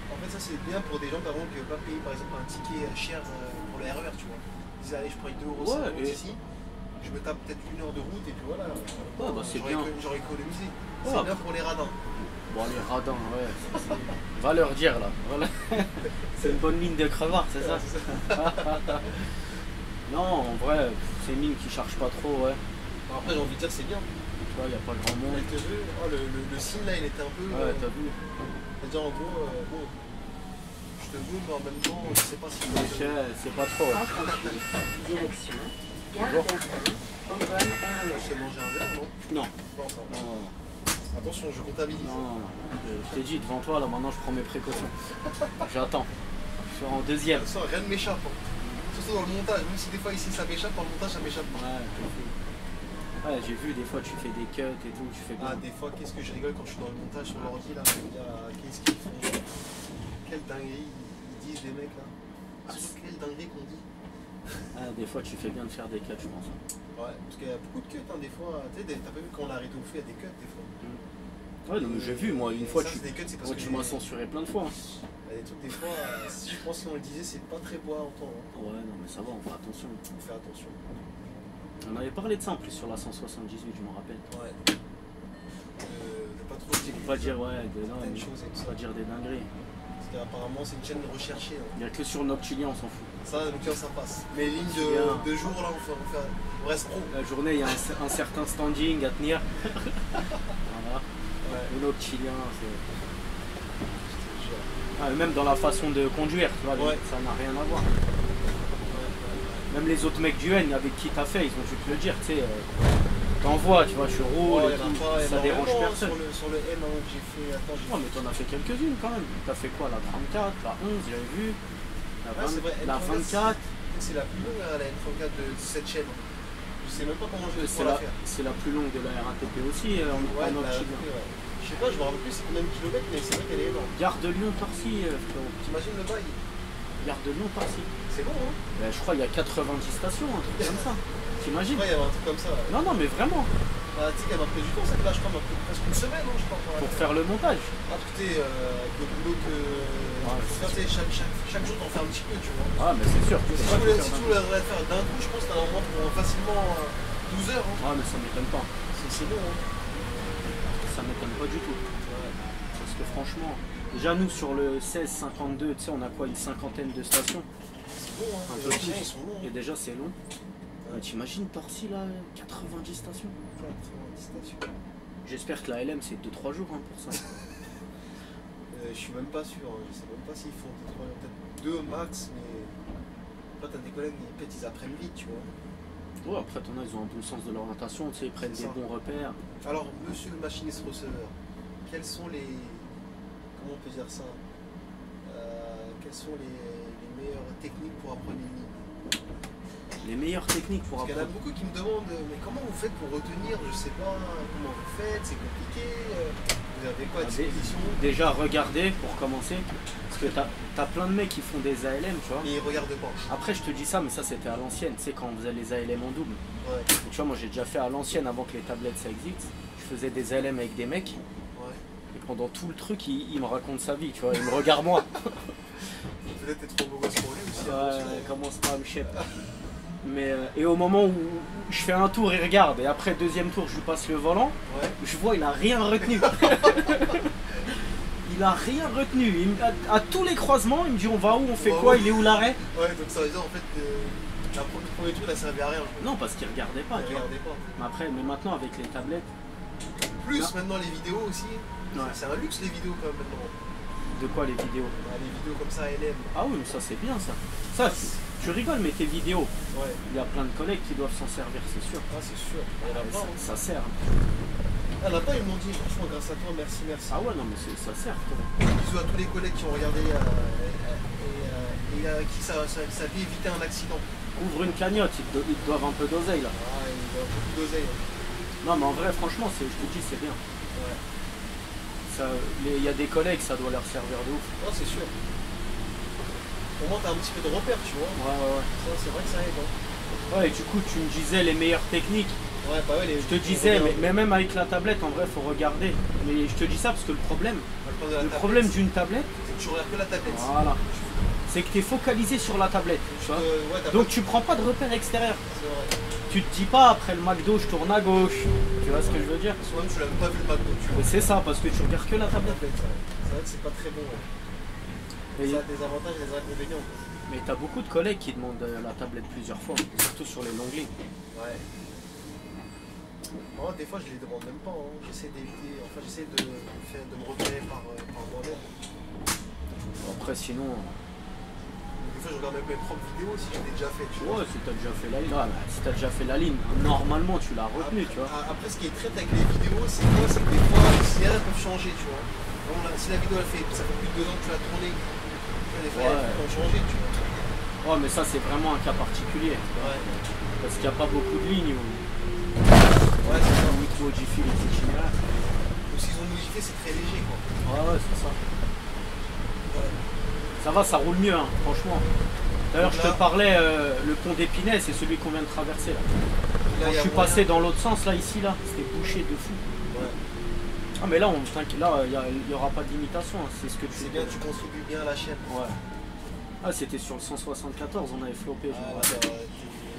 en fait ça c'est bien pour des gens par exemple qui ne veulent pas payer par exemple un ticket cher pour le RER, tu vois. Ils disent allez, je prends 2,50 € Ouais, et- ici, je me tape peut-être 1 heure de route et puis voilà. bah, c'est J'aurais bien. j'aurais économisé. Ouais. C'est bien pour les radins. Bon, les radins, ouais. Va leur dire là. Voilà. C'est une bonne ligne de crevard, c'est ça? Ouais, c'est ça. Non, en vrai, c'est une ligne qui charge pas trop, ouais. Bon, après j'ai envie de dire c'est bien. Tu vois, il n'y a pas grand monde. Elle te veut. Oh, le signe là il était un peu. Ouais, t'as vu. C'est-à-dire en gros, bon, je te veux mais en même temps je sais pas si. C'est pas trop. Ouais. Entrée, direction, Gare Bonjour. d'Hermont, Aubonne Je RER. t'ai mangé un verre, non? Non. Non, ça va. Non, Attention, je comptabilise. non, non. Je t'ai dit, devant toi, là, maintenant, je prends mes précautions. J'attends. Je suis en deuxième. Ça, rien ne m'échappe. Hein. Surtout dans le montage, même si des fois ici ça m'échappe, dans le montage ça m'échappe pas. Ouais, t'es fou. Ouais, j'ai vu, des fois, tu fais des cuts et tout, tu fais bien. Ah, des fois, qu'est-ce que je rigole quand je suis dans le montage sur l'ordi là. Qu'est-ce qu'ils font? Quelle dinguerie ils disent les mecs là. Surtout quelle dinguerie qu'on dit. Ah, des fois, tu fais bien de faire des cuts, je pense. Ouais, parce qu'il y a beaucoup de cuts hein, des fois. Tu sais, t'as pas vu quand on a arrêté au feu, il y a des cuts des fois. Ouais, non, mais j'ai vu, moi, une Et fois, ça, tu, c'est des cuts, c'est parce ouais, que tu m'as censuré plein de fois. Hein. il y a des trucs des fois, je pense qu'on le disait, c'est pas très beau à entendre. Hein. Ouais, non, mais ça va, on fait attention. Faut faire attention. On avait parlé de ça en plus sur la 178, je m'en rappelle. Ouais. De pas trop utiliser Pas dire, ouais, certaines choses et tout ça. pas dire des dingueries. Parce qu'apparemment, c'est une chaîne recherchée. Hein. Il n'y a que sur Noctilien, on s'en fout. Ça, donc ça passe. Mais les lignes Bien. de jour, là, on reste pro. La journée, il y a un certain standing à tenir. Voilà. Ouais. Le Noctilien, c'est. Ah, même dans la façon de conduire, tu vois, Ouais. ça n'a rien à voir. Même les autres mecs du N avec qui t'as fait, ils ont dû te le dire, tu sais, t'envoies, tu vois, je roule, et Ouais, tout, pas ça dérange énormément, personne. Sur le M que j'ai fait. Attends, j'ai Ouais, mais t'en as fait quelques-unes quand même. T'as fait quoi, la 34, la 11, j'avais vu, la, Ouais, c'est vrai, la N34, 24, c'est la plus longue, hein, la N34 de cette chaîne. Je sais même pas comment je vais c'est pouvoir la la, faire. c'est la plus longue de la RATP aussi, en Ouais, Noctilien. ouais. Je sais pas, je me rappelle plus c'est combien de kilomètres, mais c'est vrai qu'elle est énorme. Gare de Lyon-Torcy, frérot. T'imagines le bail? Gare de Lyon-Torcy. C'est bon, hein? Ben, je crois qu'il y a 90 stations, un truc comme ça. T'imagines? Ouais, il y avait un truc comme ça. Ouais. Non, non, mais vraiment, Ah, tu sais qu'elle m'a pris du temps, cette là, je crois, elle m'a pris presque une semaine, hein, je crois. pour faire le montage. Ah, tout est avec le boulot que. Ouais, faut faire, tu sais, chaque jour, t'en fais un petit peu, tu vois. Ah, mais c'est sûr. Si tu voulais le faire d'un coup, je pense que t'as un moment pour facilement 12 heures. Hein. Ah, mais ça m'étonne pas. C'est bon, hein. Ça m'étonne pas du tout. Ouais. Parce que franchement, déjà nous sur le 16-52, tu sais, on a quoi, une cinquantaine de stations. C'est bon, hein. Un Les peu anciens, plus. ils sont longs. Et déjà c'est long. T'imagines Torcy là, 90 stations. Ouais, 90 stations. J'espère que la LM c'est 2-3 jours hein, pour ça. Je suis même pas sûr, hein. Je sais même pas s'ils font peut-être 2 max, mais. Après, t'as des collègues, peut-être ils apprennent vite, tu vois. Ouais, après t'en as, ils ont un bon sens de l'orientation, tu sais, ils prennent C'est des ça. bons repères. Alors, monsieur le machiniste receveur, quels sont les. Comment on peut dire ça quelles sont les meilleures techniques pour apprendre les lignes? Les meilleures techniques pour Parce qu'il y en a apprendre. beaucoup qui me demandent, mais comment vous faites pour retenir? Je sais pas, comment vous faites? C'est compliqué? Vous avez quoi à disposition? Déjà regarder pour commencer. Parce que t'as plein de mecs qui font des ALM, tu vois. Et ils regardent pas. Après je te dis ça, mais ça c'était à l'ancienne, tu sais, quand on faisait les ALM en double. Ouais, Tu vois, moi j'ai déjà fait à l'ancienne avant que les tablettes ça existe. Je faisais des ALM avec des mecs. ouais. Et pendant tout le truc, il me raconte sa vie, tu vois, il me regarde moi. Peut-être être trop beau gosse pour lui aussi. Ouais, commence pas à me chef. Mais et au moment où je fais un tour, il regarde, et après deuxième tour, je lui passe le volant, Ouais. je vois, il a rien retenu. Il a rien retenu. À tous les croisements, il me dit on va où, on fait On va quoi, où il est où l'arrêt? Ouais, donc ça veut dire en fait que le premier tour, il a servi à rien. Non, parce qu'il regardait pas, Il tu vois. regardait pas. Mais après, mais maintenant avec les tablettes, Plus Non. maintenant les vidéos aussi. Ouais. C'est un luxe les vidéos quand même maintenant. de quoi les vidéos? Les vidéos comme ça, LM. Ah oui, mais ça c'est bien ça. Ça, tu rigoles, mais tes vidéos, Ouais. il y a plein de collègues qui doivent s'en servir, c'est sûr. Ah, c'est sûr. Il y en a plein. hein. Ça sert. Ah, là-bas, ils m'ont dit, franchement, grâce à toi, merci, merci. Ah ouais, non, mais ça sert. Toi. Bisous à tous les collègues qui ont regardé et à qui ça a pu éviter un accident. Ouvre une cagnotte, ils te doivent un peu d'oseille là. Ah, il y a beaucoup d'oseille. Hein. Non, mais en vrai, franchement, je te dis, c'est bien. Ouais. Il y a des collègues, ça doit leur servir de ouf. Non, c'est sûr. Au moins, t'as un petit peu de repère, tu vois. Ouais. Ça, c'est vrai que ça aide. Hein. Ouais, et du coup, tu me disais les meilleures techniques. Ouais, bah ouais, Je te disais, mais même avec la tablette, en vrai, faut regarder. Mais je te dis ça parce que le problème d'une tablette, c'est que tu regardes que la tablette. voilà, c'est que tu es focalisé sur la tablette. Tu vois. Ouais, t'as Donc pas- tu prends pas de repères extérieurs. c'est vrai. Tu te dis pas après le McDo, je tourne à gauche. Tu vois ce que je veux dire? Parce que même tu l'as même pas vu le McDo, tu vois. Mais c'est ça, parce que tu regardes que la La tablette. tablette, c'est vrai que c'est pas très bon. Ouais. Et- Ça a des avantages et des inconvénients. Quoi. mais t'as beaucoup de collègues qui demandent la tablette plusieurs fois, surtout sur les longues lignes. Ouais. Moi, des fois, je les demande même pas. Hein. J'essaie d'éviter, enfin, j'essaie de me repérer par moi-même. Après, sinon, Des fois, je regarde même mes propres vidéos si je l'ai déjà fait. Tu vois. ouais, si t'as déjà fait la ligne, si t'as déjà fait la ligne, normalement tu l'as retenu, tu vois. Après, ce qui est traite avec les vidéos, c'est quoi? C'est que des fois, si elles peuvent changer, tu vois. Bon, là, si la vidéo, ça fait plus de 2 ans que tu l'as tournée, des fois, Ouais. elles peuvent changer, tu vois. Ouais, mais ça c'est vraiment un cas particulier, Ouais. parce qu'il n'y a pas beaucoup de lignes où Ouais, c'est ça. il faut modifier les itinéraires. Donc, s'ils ont modifié, c'est très léger, quoi. Ouais, c'est ça. Ouais. Ça va, ça roule mieux, hein, franchement. D'ailleurs, je te Là- parlais, le pont d'Épinay, c'est celui qu'on vient de traverser là. Là, Quand il y je a suis moyen. passé dans l'autre sens, là, ici, là, c'était bouché de fou. Ouais. Ah, mais là, là, il n'y aura pas d'imitation, hein, c'est ce que tu C'est bien, tu contribues bien à la chaîne. Ouais. Ah, c'était sur le 174, on avait flopé, je me Ah, rappelle.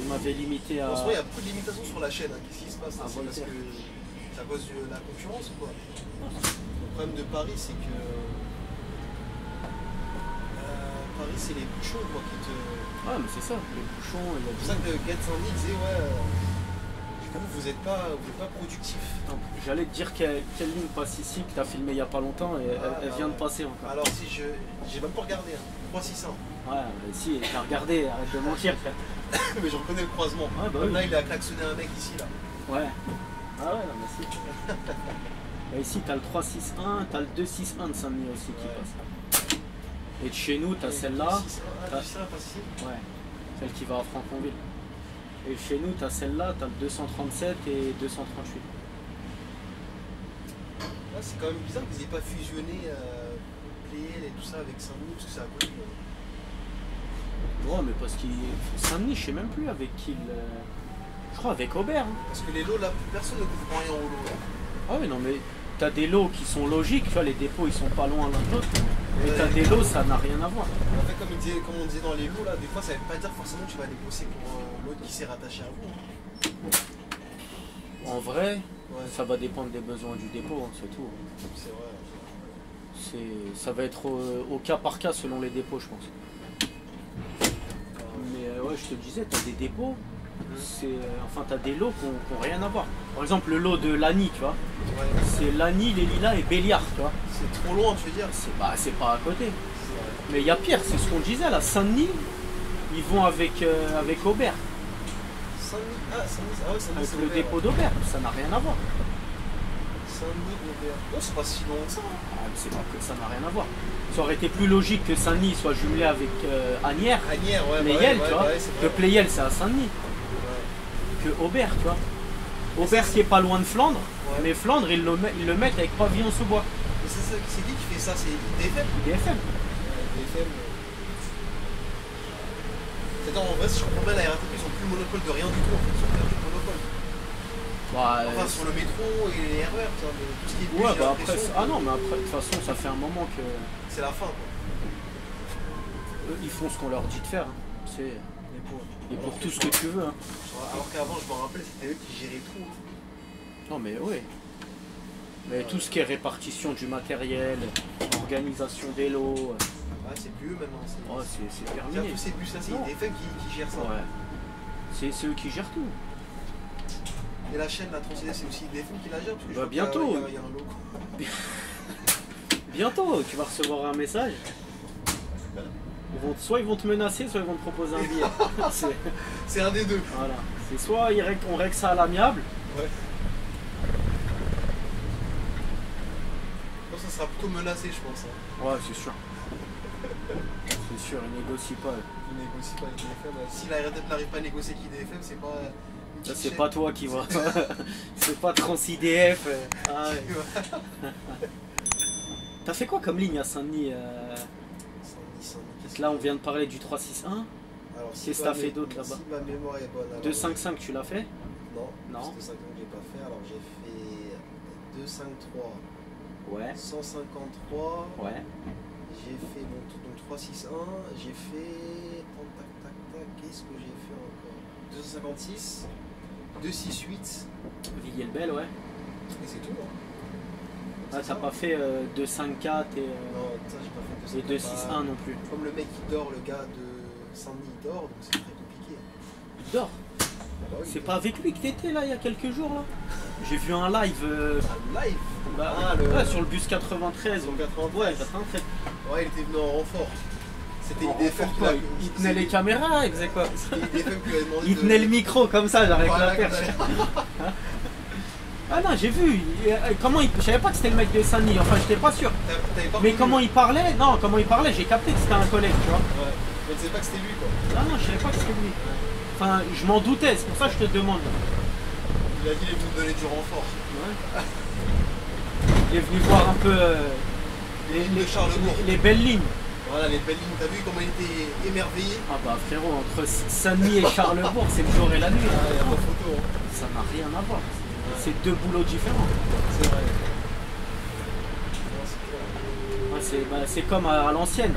Il m'avait limité à. En ce moment, il y a beaucoup de limitations sur la chaîne. Hein. Qu'est-ce qui se passe? Ah, C'est parce Voltaire. que c'est à cause de la concurrence ou quoi? Le problème de Paris, c'est que Paris, c'est les bouchons quoi, qui te. Ouais, mais c'est ça, les bouchons, il y a C'est pour ça que Get Sandy disait ouais, vous n'êtes pas productif. Attends, j'allais te dire quelle ligne passe ici que t'as filmé il y a pas longtemps et elle vient de passer encore. Alors si j'ai même pas regardé, hein. 3600. Ouais, mais si, t'as regardé, arrête de mentir. Mais je reconnais le croisement. Ah, bah Comme oui. là, il a klaxonné un mec ici là. Ouais. Ah ouais, non, mais si. Bah, ici, t'as le 361, t'as le 261 de Saint-Denis aussi qui Ouais. passe. Et de chez nous, t'as celle-là. Ah, ça passe ici. Ouais, celle qui va à Franconville. Et chez nous, t'as celle-là, t'as le 237 et 238. Là, c'est quand même bizarre qu'ils aient pas fusionné Pléiel et tout ça avec Saint-Denis parce que c'est à côté. Hein. Ouais, mais parce qu'il. Saint-Denis, je sais même plus avec qui il. Je crois avec Aubert. Hein. Parce que les lots là, personne ne comprend rien au lot. Là. Ah oui, non, mais t'as des lots qui sont logiques, tu vois, les dépôts ils sont pas loin l'un de l'autre. Mais t'as des lots, ça n'a rien à voir. En fait, comme on disait dans les lots là, des fois ça veut pas dire forcément que tu vas aller bosser pour l'autre qui s'est rattaché à vous. Hein. En vrai, Ouais, ça va dépendre des besoins du dépôt, hein, c'est tout. c'est vrai. Ça va être au cas par cas selon les dépôts, je pense. Mais ouais, je te disais, t'as des dépôts, enfin t'as des lots qui n'ont rien à voir. Par exemple, le lot de Lani, tu vois, Ouais. c'est Lani, les Lilas et Béliard, tu vois. C'est trop loin, tu veux dire. C'est pas à côté. Mais il y a pire, c'est ce qu'on disait là, Saint-Denis, ils vont avec Aubert, Saint-Denis, ah ouais, Saint-Denis, avec c'est le Aubert, dépôt ouais. d'Aubert, ça n'a rien à voir. Saint-Denis, Aubert. Oh, c'est pas si loin que ça. Hein. Ah, mais c'est pas que ça n'a rien à voir. Ça aurait été plus logique que Saint-Denis soit jumelé avec Asnières, Agnières, ouais. Pléiel, ouais, tu vois. ouais, c'est Que vrai. Pléiel, c'est à Saint-Denis. Ouais. Que Aubert, tu vois. Aubert qui est pas loin de Flandre, Ouais. mais Flandre, ils le mettent avec Pavillon sous bois. Mais c'est qui fait ça? C'est IDFM. IDFM. IDFM. C'est-à-dire, en vrai, si je comprends bien, la RATP, ils ont plus le monopole de rien du tout. En fait. Ils ont perdu le monopole. Bah, Enfin, sur le métro et les RER, tu vois, mais tout ce qui est bus, ouais, j'ai bah après, l'impression ah que non, mais après, de toute façon, ça fait un moment que c'est la fin, quoi. eux, ils font ce qu'on leur dit de faire. Hein. C'est et pour tout ce que tu veux. Hein. Alors qu'avant, je me rappelle, c'était eux qui géraient tout. Non, mais oui. Mais tout ce qui est répartition du matériel, organisation des lots, Ouais, c'est plus eux maintenant. c'est Tiens, terminé. tous ces bus-là, c'est Non. IDFM qui gère ça. Ouais. C'est eux qui gèrent tout. Et la chaîne, la Transilien, c'est aussi IDFM qui la gère parce que je Bah, vois qu'il y a- bientôt. Il y a un lot. Bientôt, tu vas recevoir un message. Soit ils vont te menacer, soit ils vont te proposer un billet. C'est- C'est un des deux. voilà. C'est soit on règle ça à l'amiable, Ouais. Je pense que ça sera plutôt menacé, je pense. Hein. ouais, c'est sûr. C'est sûr, ils négocient pas. Ils négocient pas avec IDFM. Si la RATP n'arrive pas à négocier avec IDFM, c'est pas. une Ça, petite c'est chaîne. pas toi qui vas. C'est pas TransIDF. Ah ouais. T'as fait quoi comme ligne à Saint-Denis Saint-Denis, Là, on vient de parler du 361. Alors, si Qu'est-ce que ma t'as fait mé- d'autre là-bas? Si ma mémoire est bonne. alors- 255, tu l'as fait? Non, Non. 253 que j'ai pas fait. Alors j'ai fait 253, Ouais. 153. Ouais. J'ai fait donc 361. J'ai fait. Tac, tac, tac. Qu'est-ce que j'ai fait encore? 256, 268. Villiers-le-Bel, ouais. Et c'est tout. Hein. Ah, C'est t'as ça. pas fait 254 et Non, ça j'ai pas fait et 261 non plus. Comme le mec qui dort, le gars de Saint-Denis il dort, donc c'est très compliqué. Il dort. Bah oui, C'est pas avec lui que t'étais là il y a quelques jours là? J'ai vu un live Ah, live. bah, Ah, le- ouais, sur le bus 93. Sur le 93. Ouais, 93. Ouais, il était venu en renfort. C'était En IDFM renfort, qui quoi, l'a- il tenait les caméras, exact quoi. C'était IDFM qui lui avait demandé Il de- tenait le micro comme ça, genre avec Voilà, la perche. comme ça. Ah non, j'ai vu. Je savais pas que c'était le mec de Saint-Denis, enfin j'étais pas sûr. T'avais pas Mais reconnu. comment il parlait? Non, comment il parlait, j'ai capté que c'était un collègue, tu vois. Ouais. Mais tu sais pas que c'était lui quoi. Ah non, je savais pas que c'était lui. Enfin, je m'en doutais, c'est pour ça que je te demande. Il a dit il est venu me donner du renfort. Ouais. Il est venu voir un peu De Charlebourg. les belles lignes. Voilà les belles lignes, t'as vu comment il était émerveillé? Ah bah frérot, entre Saint-Denis et Charlebourg, c'est le jour et la nuit. Ah, il y a Hein. pas photo. Hein. Ça n'a rien à voir. C'est deux boulots différents. C'est vrai. Non, c'est clair. Ah, c'est comme à l'ancienne.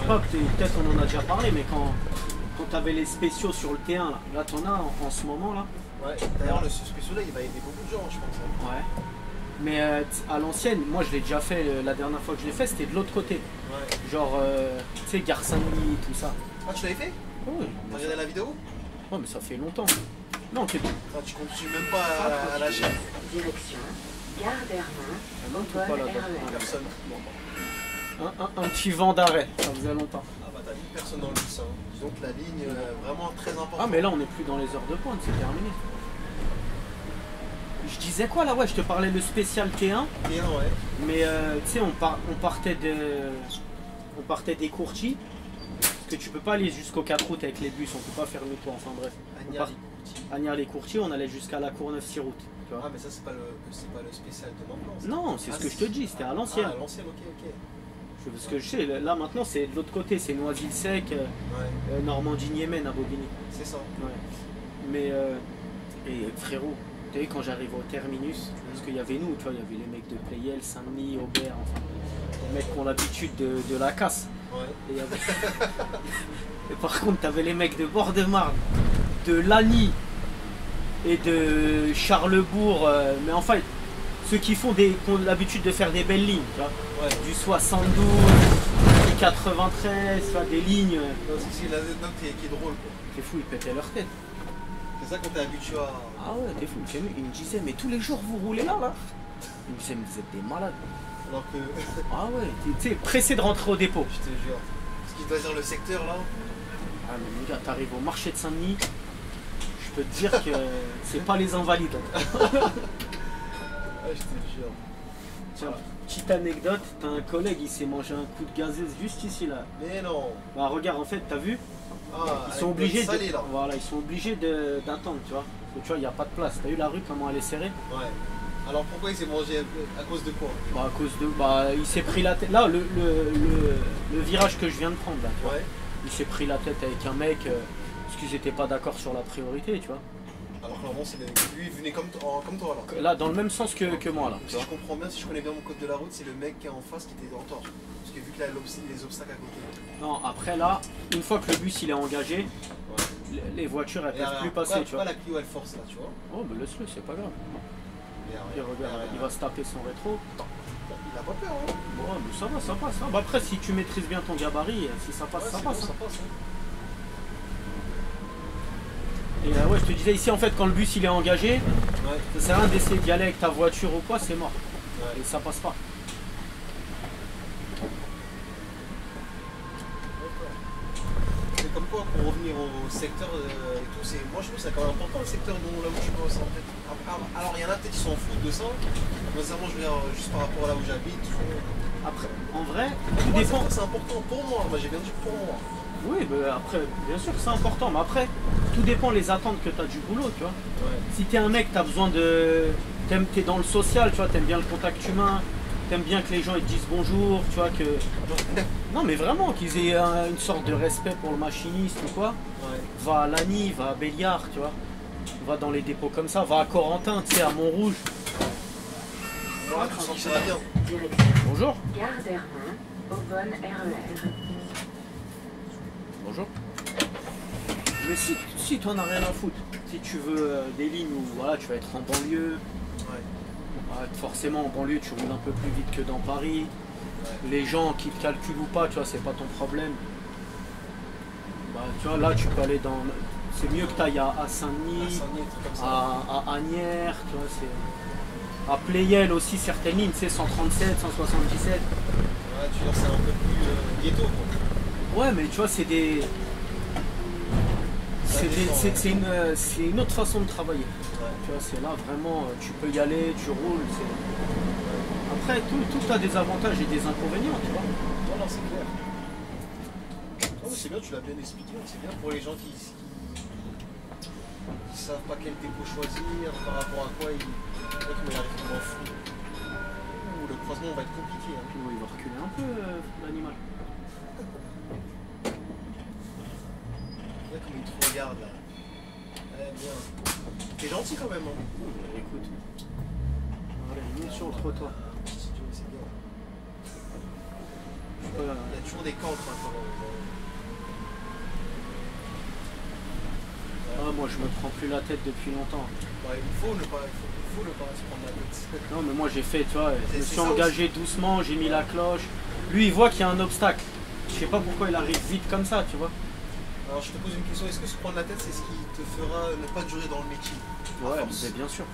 Tu pas que peut-être on en a déjà parlé, mais quand tu avais les spéciaux sur le T1, là t'en as en ce moment là. Ouais, d'ailleurs le spécial là il va aider beaucoup de gens je pense. Ouais. Mais à l'ancienne, moi je l'ai déjà fait la dernière fois que je l'ai fait, c'était de l'autre côté. Ouais. Genre, tu sais, Gare Saint-Denis, tout ça. Ah tu l'avais fait? Oui. T'as regardé la vidéo? Ouais, mais ça fait longtemps. Non, Tu continues même pas à lâcher. Direction, Gare d'Ernin, non, tout Aubonne pas là-bas. RER. Personne. Bon. Un petit vent d'arrêt, ça faisait longtemps. Ah bah t'as dit personne dans le bus. Hein. Donc la ligne vraiment très importante. Ah mais là on n'est plus dans les heures de pointe, c'est terminé. Je disais quoi là? Ouais, je te parlais le spécial T1. T1 ouais. Mais tu sais, on partait des Courtis. Parce que tu peux pas aller jusqu'au 4 août avec les bus, on peut pas faire le tour, enfin bref. Agnières-les-Courtis, on allait jusqu'à la Courneuve-Siroute. Ah mais ça c'est pas le spécial de maintenant. Non, c'est ce que je te dis, c'était à l'ancienne. Ah à l'ancienne, ok. Parce que je sais, là maintenant c'est de l'autre côté, c'est Noisy-le-Sec, Normandie-Niémen à Bobigny. C'est ça. Ouais. Mais et frérot, tu sais quand j'arrive au terminus, parce qu'il y avait nous, tu vois, il y avait les mecs de Playel, Saint-Denis, Aubert, enfin les mecs qui ont l'habitude de la casse. Ouais. Et, et par contre t'avais les mecs de Bord-de-Marne, de Lagny et de Charlebourg, mais en fait ceux qui ont l'habitude de faire des belles lignes, tu vois, du 72, du 93, tu vois, des lignes. C'est l'anecdote qui est drôle. C'est fou, ils pétaient leur tête. C'est ça qu'on t'est habitué à. Ah ouais, t'es fou. Il me disait, mais tous les jours vous roulez là. Il me disait, mais vous êtes des malades. Alors que. Ah ouais, tu sais, pressé de rentrer au dépôt. Je te jure. Ce qui doit dire le secteur là. Ah mais mon gars, t'arrives au marché de Saint-Denis, je peux te dire que c'est pas les invalides. Ah, je te jure. Tiens, petite anecdote, t'as un collègue, il s'est mangé un coup de gazeuse juste ici là. Mais non. Bah regarde, en fait, t'as vu? Ah, ils sont obligés salé, là. Voilà, ils sont obligés d'attendre, tu vois. Parce que tu vois, il n'y a pas de place. T'as vu la rue, comment elle est serrée? Ouais. Alors pourquoi il s'est mangé à cause de quoi? Bah à cause de. Bah il s'est pris la tête. Là, le virage que je viens de prendre là, tu vois. Ouais. Il s'est pris la tête avec un mec parce qu'ils n'étaient pas d'accord sur la priorité, tu vois. Alors que normalement, lui, il venait comme toi là. Là, dans le même sens que moi là. Si je comprends bien, si je connais bien mon code de la route, c'est le mec qui est en face qui était en tort. Parce que vu qu'il a les obstacles à côté. Non, après là, une fois que le bus il est engagé, les voitures elles peuvent plus passer, tu vois. Pas la Clio elle force là, tu vois. Oh, bah laisse-le, c'est pas grave. Et regarde, il va se taper son rétro. Il a pas peur, hein. Bon, mais ça va, ça passe. Hein. Bah, après, si tu maîtrises bien ton gabarit, si ça passe, ça passe. Bon, ça passe hein. Et ouais, je te disais ici en fait quand le bus il est engagé, ça sert à rien d'essayer d'y aller avec ta voiture ou quoi, c'est mort. Et ça passe pas. C'est comme quoi pour revenir au secteur et tout, moi je trouve que c'est quand même important le secteur là où tu bosses en fait. Alors il y en a peut-être qui s'en foutent de ça, mais sincèrement je veux dire juste par rapport à là où j'habite. Après, en vrai, tout dépend. C'est important pour moi, j'ai bien dit pour moi. Oui, bah après, bien sûr que c'est important, mais après, tout dépend les attentes que tu as du boulot, tu vois. Ouais. Si tu es un mec, tu as besoin de... T'es dans le social, tu vois, t'aimes bien le contact humain, t'aimes bien que les gens ils te disent bonjour, tu vois, que... Non mais vraiment, qu'ils aient une sorte de respect pour le machiniste ou quoi. Ouais. Va à Lagny, va à Béliard, tu vois. Va dans les dépôts comme ça, va à Corentin, tu sais, à Montrouge. Voilà, tu sens que ça va bien. Bonjour. Gare d'Ernin, Aubonne RER. Bonjour. Mais si toi n'as rien à foutre, si tu veux des lignes où voilà, tu vas être en banlieue, forcément en banlieue tu roules un peu plus vite que dans Paris, les gens qui te calculent ou pas, tu vois, c'est pas ton problème. Bah, tu vois, là tu peux aller dans... C'est mieux que tu ailles à Saint-Denis, à Agnières, tu vois, c'est... À Playel aussi, certaines lignes, c'est 137, 177. Ouais, tu vois, c'est un peu plus ghetto quoi. Ouais, mais tu vois, c'est des... C'est une autre façon de travailler. Ouais. Tu vois, c'est là vraiment, tu peux y aller, tu roules. Après, tout a des avantages et des inconvénients, tu vois. Non, c'est clair. Oh, c'est bien, tu l'as bien expliqué. C'est bien pour les gens qui savent pas quel dépôt choisir, par rapport à quoi ils arrivent comme un fou. Le croisement va être compliqué. Hein. Il va reculer un peu l'animal. Comme il te regarde là. Ouais, bien. T'es gentil quand même. Hein. Écoute. Allez, monte sur le trottoir. C'est bien. peu. Il y a toujours des cancres. Hein, Ah, moi je me prends plus la tête depuis longtemps. ouais, il faut ne pas se prendre la tête. Non mais moi j'ai fait, tu vois, je me C'est suis ça engagé doucement, j'ai mis la cloche. Lui il voit qu'il y a un obstacle. Je sais pas pourquoi il arrive vite comme ça, tu vois. Alors je te pose une question, est-ce que se prendre la tête c'est ce qui te fera ne pas durer dans le métier? Ouais, mais bien sûr.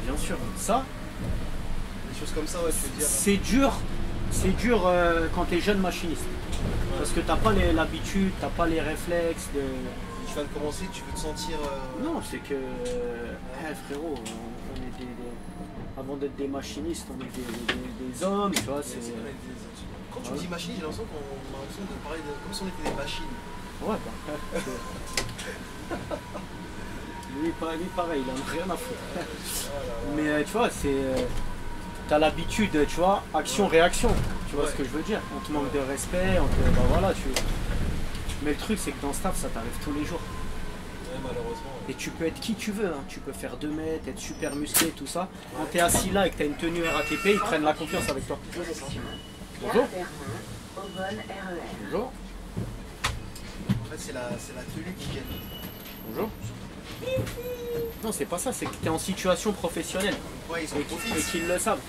Bien sûr. Ça, Des choses comme ça, ouais, tu veux dire. c'est dur quand t'es jeune machiniste. Parce que t'as pas l'habitude, t'as pas les réflexes de. Tu viens de commencer, tu veux te sentir. Non, c'est que. Frérot, on est avant d'être des machinistes, on est des hommes, tu vois. Quand tu me dis machine, j'ai l'impression qu'on a l'impression de parler comme si on était des machines. Ouais, lui, pareil, il en a rien à foutre. Mais tu vois, t'as l'habitude, tu vois, action-réaction. Tu vois ce que je veux dire? On te manque de respect, bah voilà, Mais le truc, c'est que dans ce taf, ça t'arrive tous les jours. Ouais, malheureusement. Ouais. Et tu peux être qui tu veux, hein. Tu peux faire 2 mètres, être super musclé, tout ça. Quand t'es assis là et que t'as une tenue RATP, ils prennent la confiance avec toi. Direction. Bonjour. Gare d'Ermont, Aubonne RER. Bonjour. En fait, c'est la tenue qui gêne. Bonjour. Non, c'est pas ça, c'est que t'es en situation professionnelle. Ouais, ils sont Et profitent. qu'ils le savent.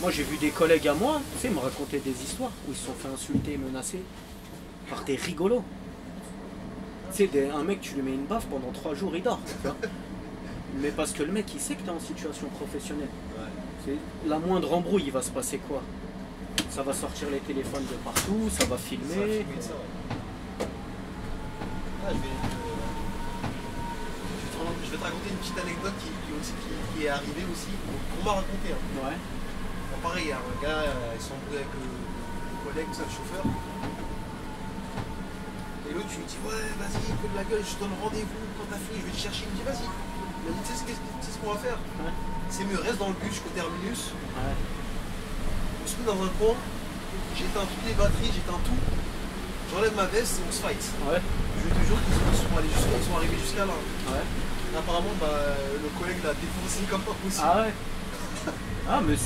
Moi j'ai vu des collègues à moi, tu sais, me raconter des histoires où ils se sont fait insulter et menacer par des rigolos. Tu sais, un mec, tu lui mets une baffe pendant 3 jours, il dort. Tu vois. Mais parce que le mec, il sait que t'es en situation professionnelle. Ouais. La moindre embrouille, il va se passer quoi? Ça va sortir les téléphones de partout, ça va Ça, filmer. filmer ça, ouais. Ah, je vais te raconter une petite anecdote qui est arrivée aussi, qu'on m'a raconté. Hein. Ouais. Bon, pareil, il y a un gars, ils sont embrouillés avec le collègue, ça, le chauffeur. Et l'autre, tu lui dis, ouais, vas-y, fais de la gueule, je te donne rendez-vous, quand t'as fini, je vais te chercher. Il me dit, vas-y. Il m'a dit, tu sais ce qu'on va faire? Ouais. C'est mieux, reste dans le bus jusqu'au terminus. Ouais. On se met dans un coin, j'éteins toutes les batteries, j'éteins tout. J'enlève ma veste et on se fight. Ouais. Je te jure qu'ils sont arrivés jusqu'à là. Ouais. Apparemment, le collègue l'a défoncé comme pas possible. Ah ouais. Ah mais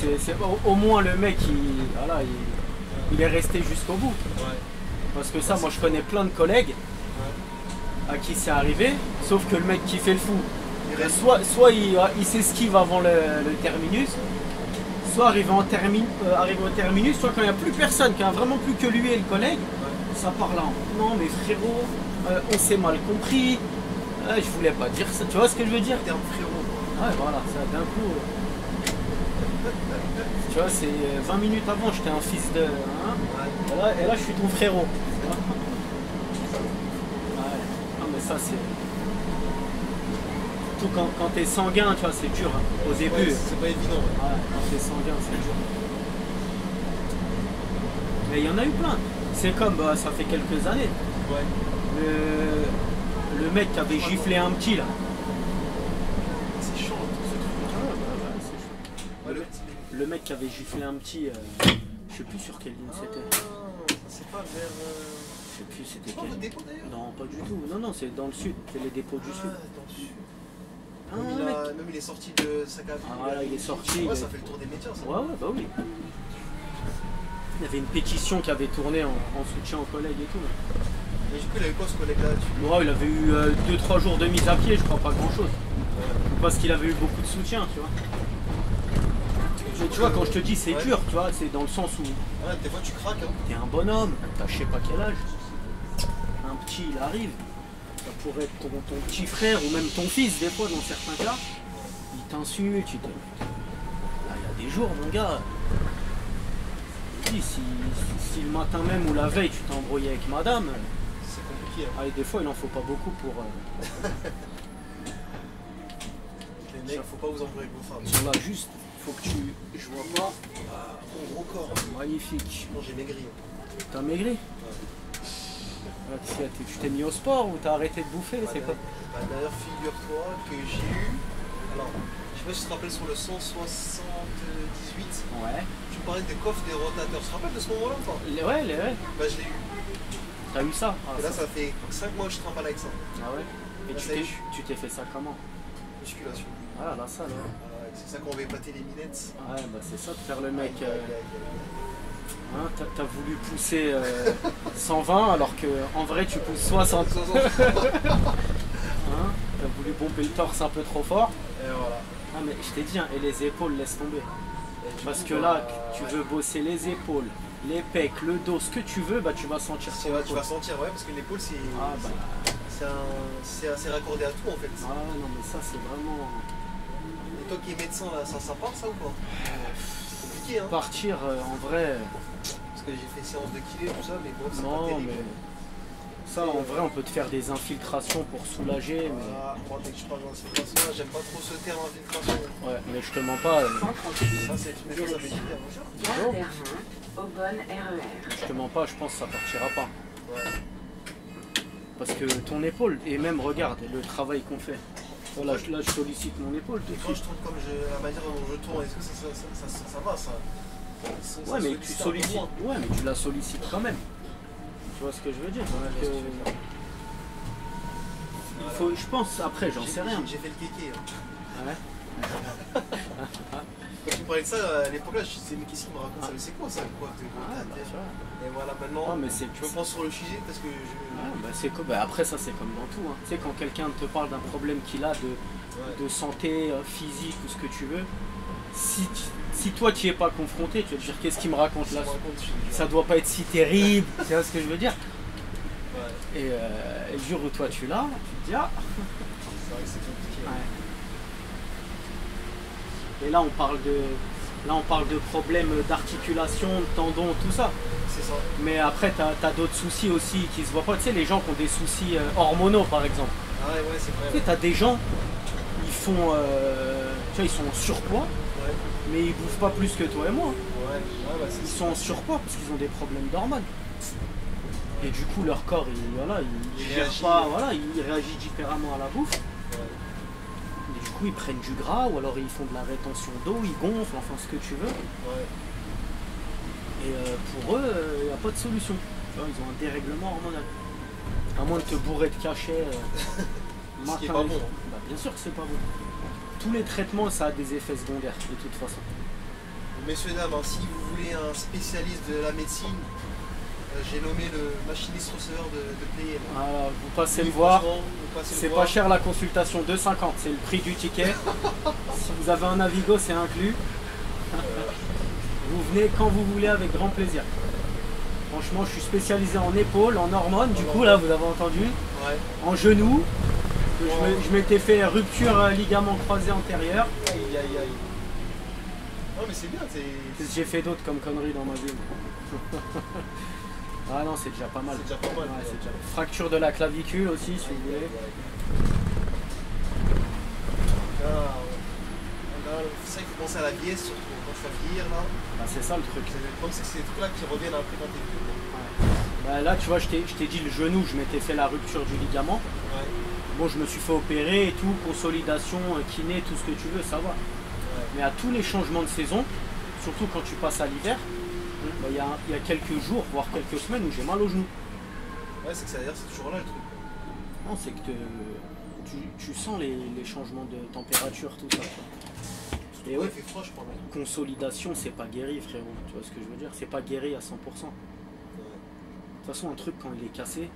au moins le mec voilà, il est resté jusqu'au bout. Ouais. Parce que ça, moi je connais plein de collègues à qui c'est arrivé, sauf que le mec qui fait le fou, soit il s'esquive avant le terminus, soit arrivé au terminus, soit quand il n'y a plus personne, quand il n'y a vraiment plus que lui et le collègue, ça part là. Non mais frérot, on s'est mal compris, je voulais pas dire ça, tu vois ce que je veux dire? Terme frérot. Ouais voilà, ça d'un coup. Tu vois, c'est 20 minutes avant, j'étais un fils de. Hein, et là, je suis ton frérot. Ouais. Non, mais ça, c'est. Surtout quand t'es sanguin, tu vois, c'est dur. Hein, au début. Ouais, c'est pas évident. Ouais. Ouais, quand t'es sanguin, c'est dur. Mais il y en a eu plein. C'est comme, ça fait quelques années. Ouais. Le mec qui avait giflé un petit, là. C'est chaud, tout ce truc. Ouais, c'est chaud. Ouais, Le mec qui avait giflé un petit, je sais plus sur quelle ligne c'était. C'est pas vers. Je sais plus c'était C'est pas quel. votre dépôt d'ailleurs? Non, pas du tout. Non, c'est dans le sud. C'est les dépôts du sud. Dans le sud. Ah, Même il est sorti de sa cabine. Ah, voilà, il est sorti. Ouais, ça fait le tour des médias, ça. Ouais, bah oui. Il y avait une pétition qui avait tourné en soutien aux collègues et tout. Mais du coup, il avait quoi ce collègue-là? Ouais, il avait eu 2-3 jours de mise à pied, je crois pas grand-chose. Parce qu'il avait eu beaucoup de soutien, tu vois. Tu vois, quand je te dis c'est dur, tu vois, c'est dans le sens où Ouais, des fois tu craques. Hein. t'es un bonhomme, t'as je sais pas quel âge. Un petit, il arrive. Ça pourrait être ton petit frère ou même ton fils, des fois, dans certains cas. Il t'insulte, il te... Là, il y a des jours, mon gars. Je dis, si le matin même ou la veille, tu t'es embrouillé avec madame, C'est compliqué. Hein. des fois, il en faut pas beaucoup pour... Les mecs, faut pas vous embrouiller avec vos femmes. Ils sont là juste, faut que tu... Je vois pas. Mon gros corps. Magnifique. Non, j'ai maigri. T'as maigri? Tu t'es mis au sport ou t'as arrêté de bouffer? C'est quoi? D'ailleurs, figure-toi que j'ai eu. Alors, je sais pas si tu te rappelles sur le 178. Ouais. Tu me parlais des coffres des rotateurs. Tu te rappelles de ce moment-là ou pas? Ouais. Bah, je l'ai eu. T'as eu ça? Et là, ça fait 5 mois que je trimballe avec ça. Ah ouais? Et Là, ça y est, tu t'es fait ça comment? Musculation. Ah, la salle, ouais. C'est ça qu'on va épater les minettes. Ouais, bah c'est ça de faire le mec. Aïe, aïe, aïe, aïe. Hein, t'as voulu pousser 120 alors que en vrai tu pousses 60. Hein, t'as voulu pomper le torse un peu trop fort. Et voilà. Ah mais je t'ai dit, hein, et les épaules, laisse tomber. Parce que là, tu veux bosser les épaules, les pecs, le dos, ce que tu veux, bah tu vas sentir Tu ton vas épaule. sentir, ouais, parce que l'épaule c'est Ah bah, c'est assez raccordé à tout en fait. ah non mais ça c'est vraiment... Et toi qui es médecin là, ça part ça ou pas? C'est compliqué hein. Partir en vrai... Parce que j'ai fait séance de kiné tout ça, mais bon c'est pas Non terrible. mais... Ça en vrai on peut te faire des infiltrations pour soulager, mais... Ah, moi dès que je parle d'infiltration, là, j'aime pas trop ce terme infiltration. Ouais, mais je te mens pas, Ça c'est une chose à méditer. Gare d'Hermont, Aubonne RER. je te mens pas, je pense que ça partira pas. Ouais. Parce que ton épaule, et même regarde le travail qu'on fait. Voilà, là je sollicite mon épaule tout Et de quand suite. je trouve comme la manière dont je tourne, est-ce que ça va ça? Ouais mais tu sollicites, ouais mais tu la sollicites quand même. Tu vois ce que je veux dire? Donc, il faut, je pense, après j'en sais rien. J'ai fait le kéké. Hein. Ouais. Quand tu me parlais de ça à l'époque là, je me disais mais qu'est-ce qu'il me raconte ça? Mais c'est quoi ça quoi? Ah, bah, tu vois. Et voilà maintenant, Ah, mais c'est, je me pense sur le sujet parce que je... bah, c'est bah, après ça c'est comme dans tout. Hein. Tu sais quand quelqu'un te parle d'un problème qu'il a de santé physique ou ce que tu veux, si toi tu n'y es pas confronté, tu vas te dire qu'est-ce qu'il me raconte là? Ça doit pas être si terrible, tu vois ce que je veux dire? Ouais. Et le jour où toi tu l'as, tu te dis ah. C'est vrai que c'est compliqué. Ouais. Et là on parle de problèmes d'articulation, de tendons, tout ça. C'est ça. Mais après tu as, d'autres soucis aussi qui se voient pas. Tu sais les gens qui ont des soucis hormonaux par exemple. Ah ouais c'est vrai. Tu sais, tu as des gens, ils font tu vois, ils sont en surpoids, Ouais. mais ils bouffent pas plus que toi et moi. Ouais, bah Ils sont en surpoids parce qu'ils ont des problèmes d'hormones. Et du coup leur corps il gère réagit, pas, voilà, il réagit différemment à la bouffe. Ouais. Et du coup ils prennent du gras ou alors ils font de la rétention d'eau, ils gonflent, enfin ce que tu veux. Ouais. Et pour eux, il n'y a pas de solution. Tu vois, ils ont un dérèglement hormonal. À moins de te bourrer de cachets. Ce qui est pas bon. Bah, bien sûr que c'est pas bon. Tous les traitements, ça a des effets secondaires de toute façon. Messieurs, dames, hein, si vous voulez un spécialiste de la médecine, j'ai nommé le machiniste receveur de Playel. Voilà, vous passez le voir. Franchement, vous passez le C'est voir. pas cher la consultation, 2,50, c'est le prix du ticket. Si vous avez un Navigo, c'est inclus. Vous venez quand vous voulez avec grand plaisir. Franchement, je suis spécialisé en épaules, en hormones, du coup là vous avez entendu, Ouais. en genoux. Ouais. Je m'étais fait rupture ligament croisé antérieur. Aïe aïe aïe. Non mais c'est bien, c'est Qu'est-ce que j'ai fait d'autre comme conneries dans ma vie? Ah non, c'est déjà pas mal. déjà pas mal. Ouais, c'est déjà... Fracture de la clavicule aussi, si vous voulez. C'est ça qu'il faut penser à la vieillesse, surtout quand tu vas vieillir là. Bah, c'est ça le truc. Le problème c'est que c'est des trucs là qui reviennent après quand t'es vieux. Bah, là, tu vois, je t'ai dit le genou, je m'étais fait la rupture du ligament. Ouais. Bon, je me suis fait opérer et tout, consolidation, kiné, tout ce que tu veux, ça va. Ouais. Mais à tous les changements de saison, surtout quand tu passes à l'hiver, bah, il y a quelques jours, voire quelques semaines où j'ai mal au genou. Ouais, c'est que ça veut dire que c'est toujours là le truc. Non, c'est que tu sens les changements de température, tout ça. Et Ouais, ouais, il fait froid, je crois. Même. consolidation, c'est pas guéri, frérot. Tu vois ce que je veux dire? C'est pas guéri à 100%. De toute façon, un truc, quand il est cassé,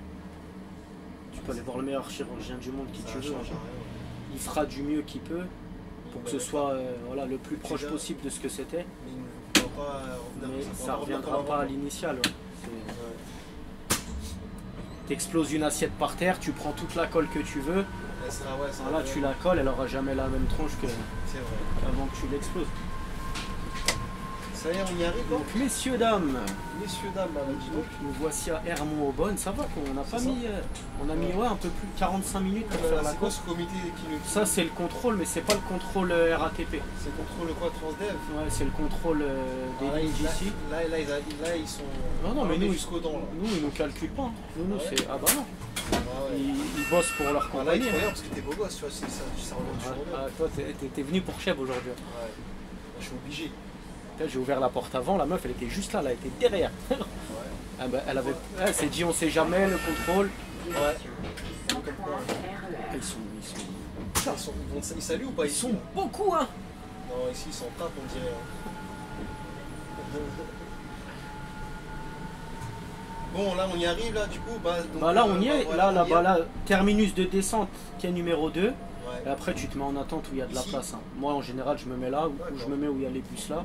tu peux aller voir le meilleur chirurgien du monde qui Ça tu veux. change rien. Il fera du mieux qu'il peut pour que ce soit voilà, le plus proche Déjà. possible de ce que c'était. Mais il ne va pas revenir. Mais ça va reviendra comme pas à avant. l'initial. Ouais. Ouais. T'exploses une assiette par terre, tu prends toute la colle que tu veux. Elle sera, ouais, ça Voilà, va tu bien. la colles, elle aura jamais la même tronche C'est vrai. qu'avant que tu l'exploses. Ça y est, on y arrive, donc. Donc, messieurs, dames, Messieurs, dames, bah, dis donc. nous voici à Hermont-Aubonne. Ça va qu'on n'a pas C'est ça. mis. On a mis ouais, un peu plus de 45 minutes pour faire la C'est quoi course. ce comité qui nous. Ça, c'est le contrôle, mais c'est pas le contrôle RATP. C'est contrôle quoi, Transdev? Ouais, c'est le contrôle des Ah, là, lignes d'ici. là, ils sont. Non, non, mais armés nous, jusqu'aux dents, là. Nous, ils nous calculent pas. Hein. Nous, Ah ouais. c'est. Ah bah non. Ah ouais. Ils bossent pour leur Ah, là, ils compagnie. te hein. regardent parce que t'es beau gosse, tu vois, ça revient toujours au Ah, même. toi, t'es venu pour Cheb aujourd'hui. Ouais. Je suis obligé. Là, j'ai ouvert la porte avant, la meuf, elle était juste là, elle était derrière. Ouais. Ah bah, elle avait. Elle s'est dit, on sait jamais, le contrôle. Ouais. Centrale Ah, RER. Ils saluent ou pas Ils ici, sont là beaucoup, hein. Non, ici ils sont tapent, on dirait. Bon, là, on y arrive, là, du coup. Donc, Bah là, on y est. voilà, Là, on y est. là, terminus de descente qui est numéro 2. Ouais. Et après, tu te mets en attente où il y a de la Ici. place. Hein. Moi, en général, je me mets là, ou D'accord. je me mets où il y a les bus là.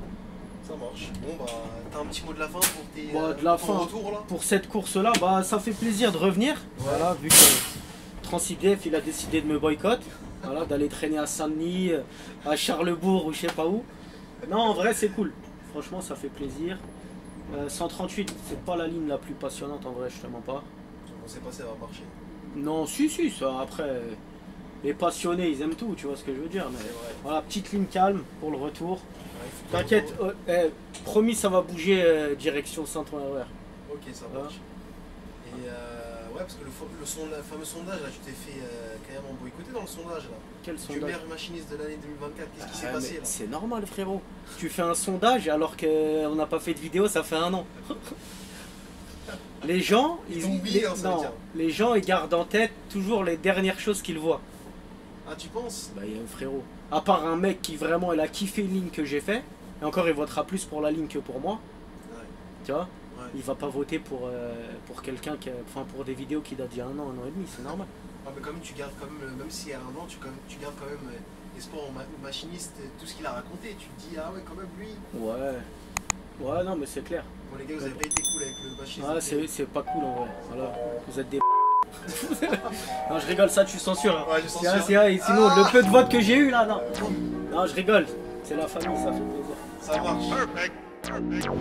Ça marche. Bon, bah, t'as un petit mot de la fin pour tes Bah, de la ton fin. retour, là? Pour cette course-là, bah, ça fait plaisir de revenir. Ouais. Voilà, vu que Transidef, il a décidé de me boycotter. Voilà, d'aller traîner à Saint-Denis, à Charlebourg ou je sais pas où. Non, en vrai, c'est cool. Franchement, ça fait plaisir. 138, c'est pas la ligne la plus passionnante en vrai, je te mens pas. On sait pas si ça va marcher. Non, si, ça, après, les passionnés, ils aiment tout, tu vois ce que je veux dire. Mais C'est vrai. voilà, petite ligne calme pour le retour. Ouais, il faut T'inquiète, que- promis, ça va bouger direction Saint-Ouen-RER. Ok, ça marche. Et ouais, parce que le fameux sondage, là, tu t'es fait quand même boycotter dans le sondage, là. Quel Du sondage? meilleur machiniste de l'année 2024, qu'est-ce qui s'est Ah, passé, mais là? c'est normal, frérot. Tu fais un sondage alors qu'on n'a pas fait de vidéo, ça fait 1 an. Les gens, Ils ont oublié, hein, ça veut non, dire. les gens, ils gardent en tête toujours les dernières choses qu'ils voient. Ah, tu penses? Bah, il y a un frérot. À part un mec qui vraiment, il a kiffé une ligne que j'ai fait, et encore, il votera plus pour la ligne que pour moi. Ouais. Tu vois? Ouais. Il va pas voter pour quelqu'un qui, enfin, pour des vidéos qui datent d'il y a 1 an, 1 an et demi, c'est normal. Ah, mais quand même, tu gardes quand même, même s'il y a 1 an, tu gardes quand même l'espoir au machiniste, tout ce qu'il a raconté. Tu te dis, ah ouais, quand même, lui. Ouais. Ouais, non, mais c'est clair. Bon, les gars, vous avez pas été cool avec le machiniste. Ah, c'est pas cool en vrai. Voilà. Vous êtes des. Non, je rigole, ça tu censures. Hein. Ouais, je censure. Sinon, le peu de votes que j'ai eu là, non. Non, je rigole. C'est la famille, ça fait plaisir. Ça marche.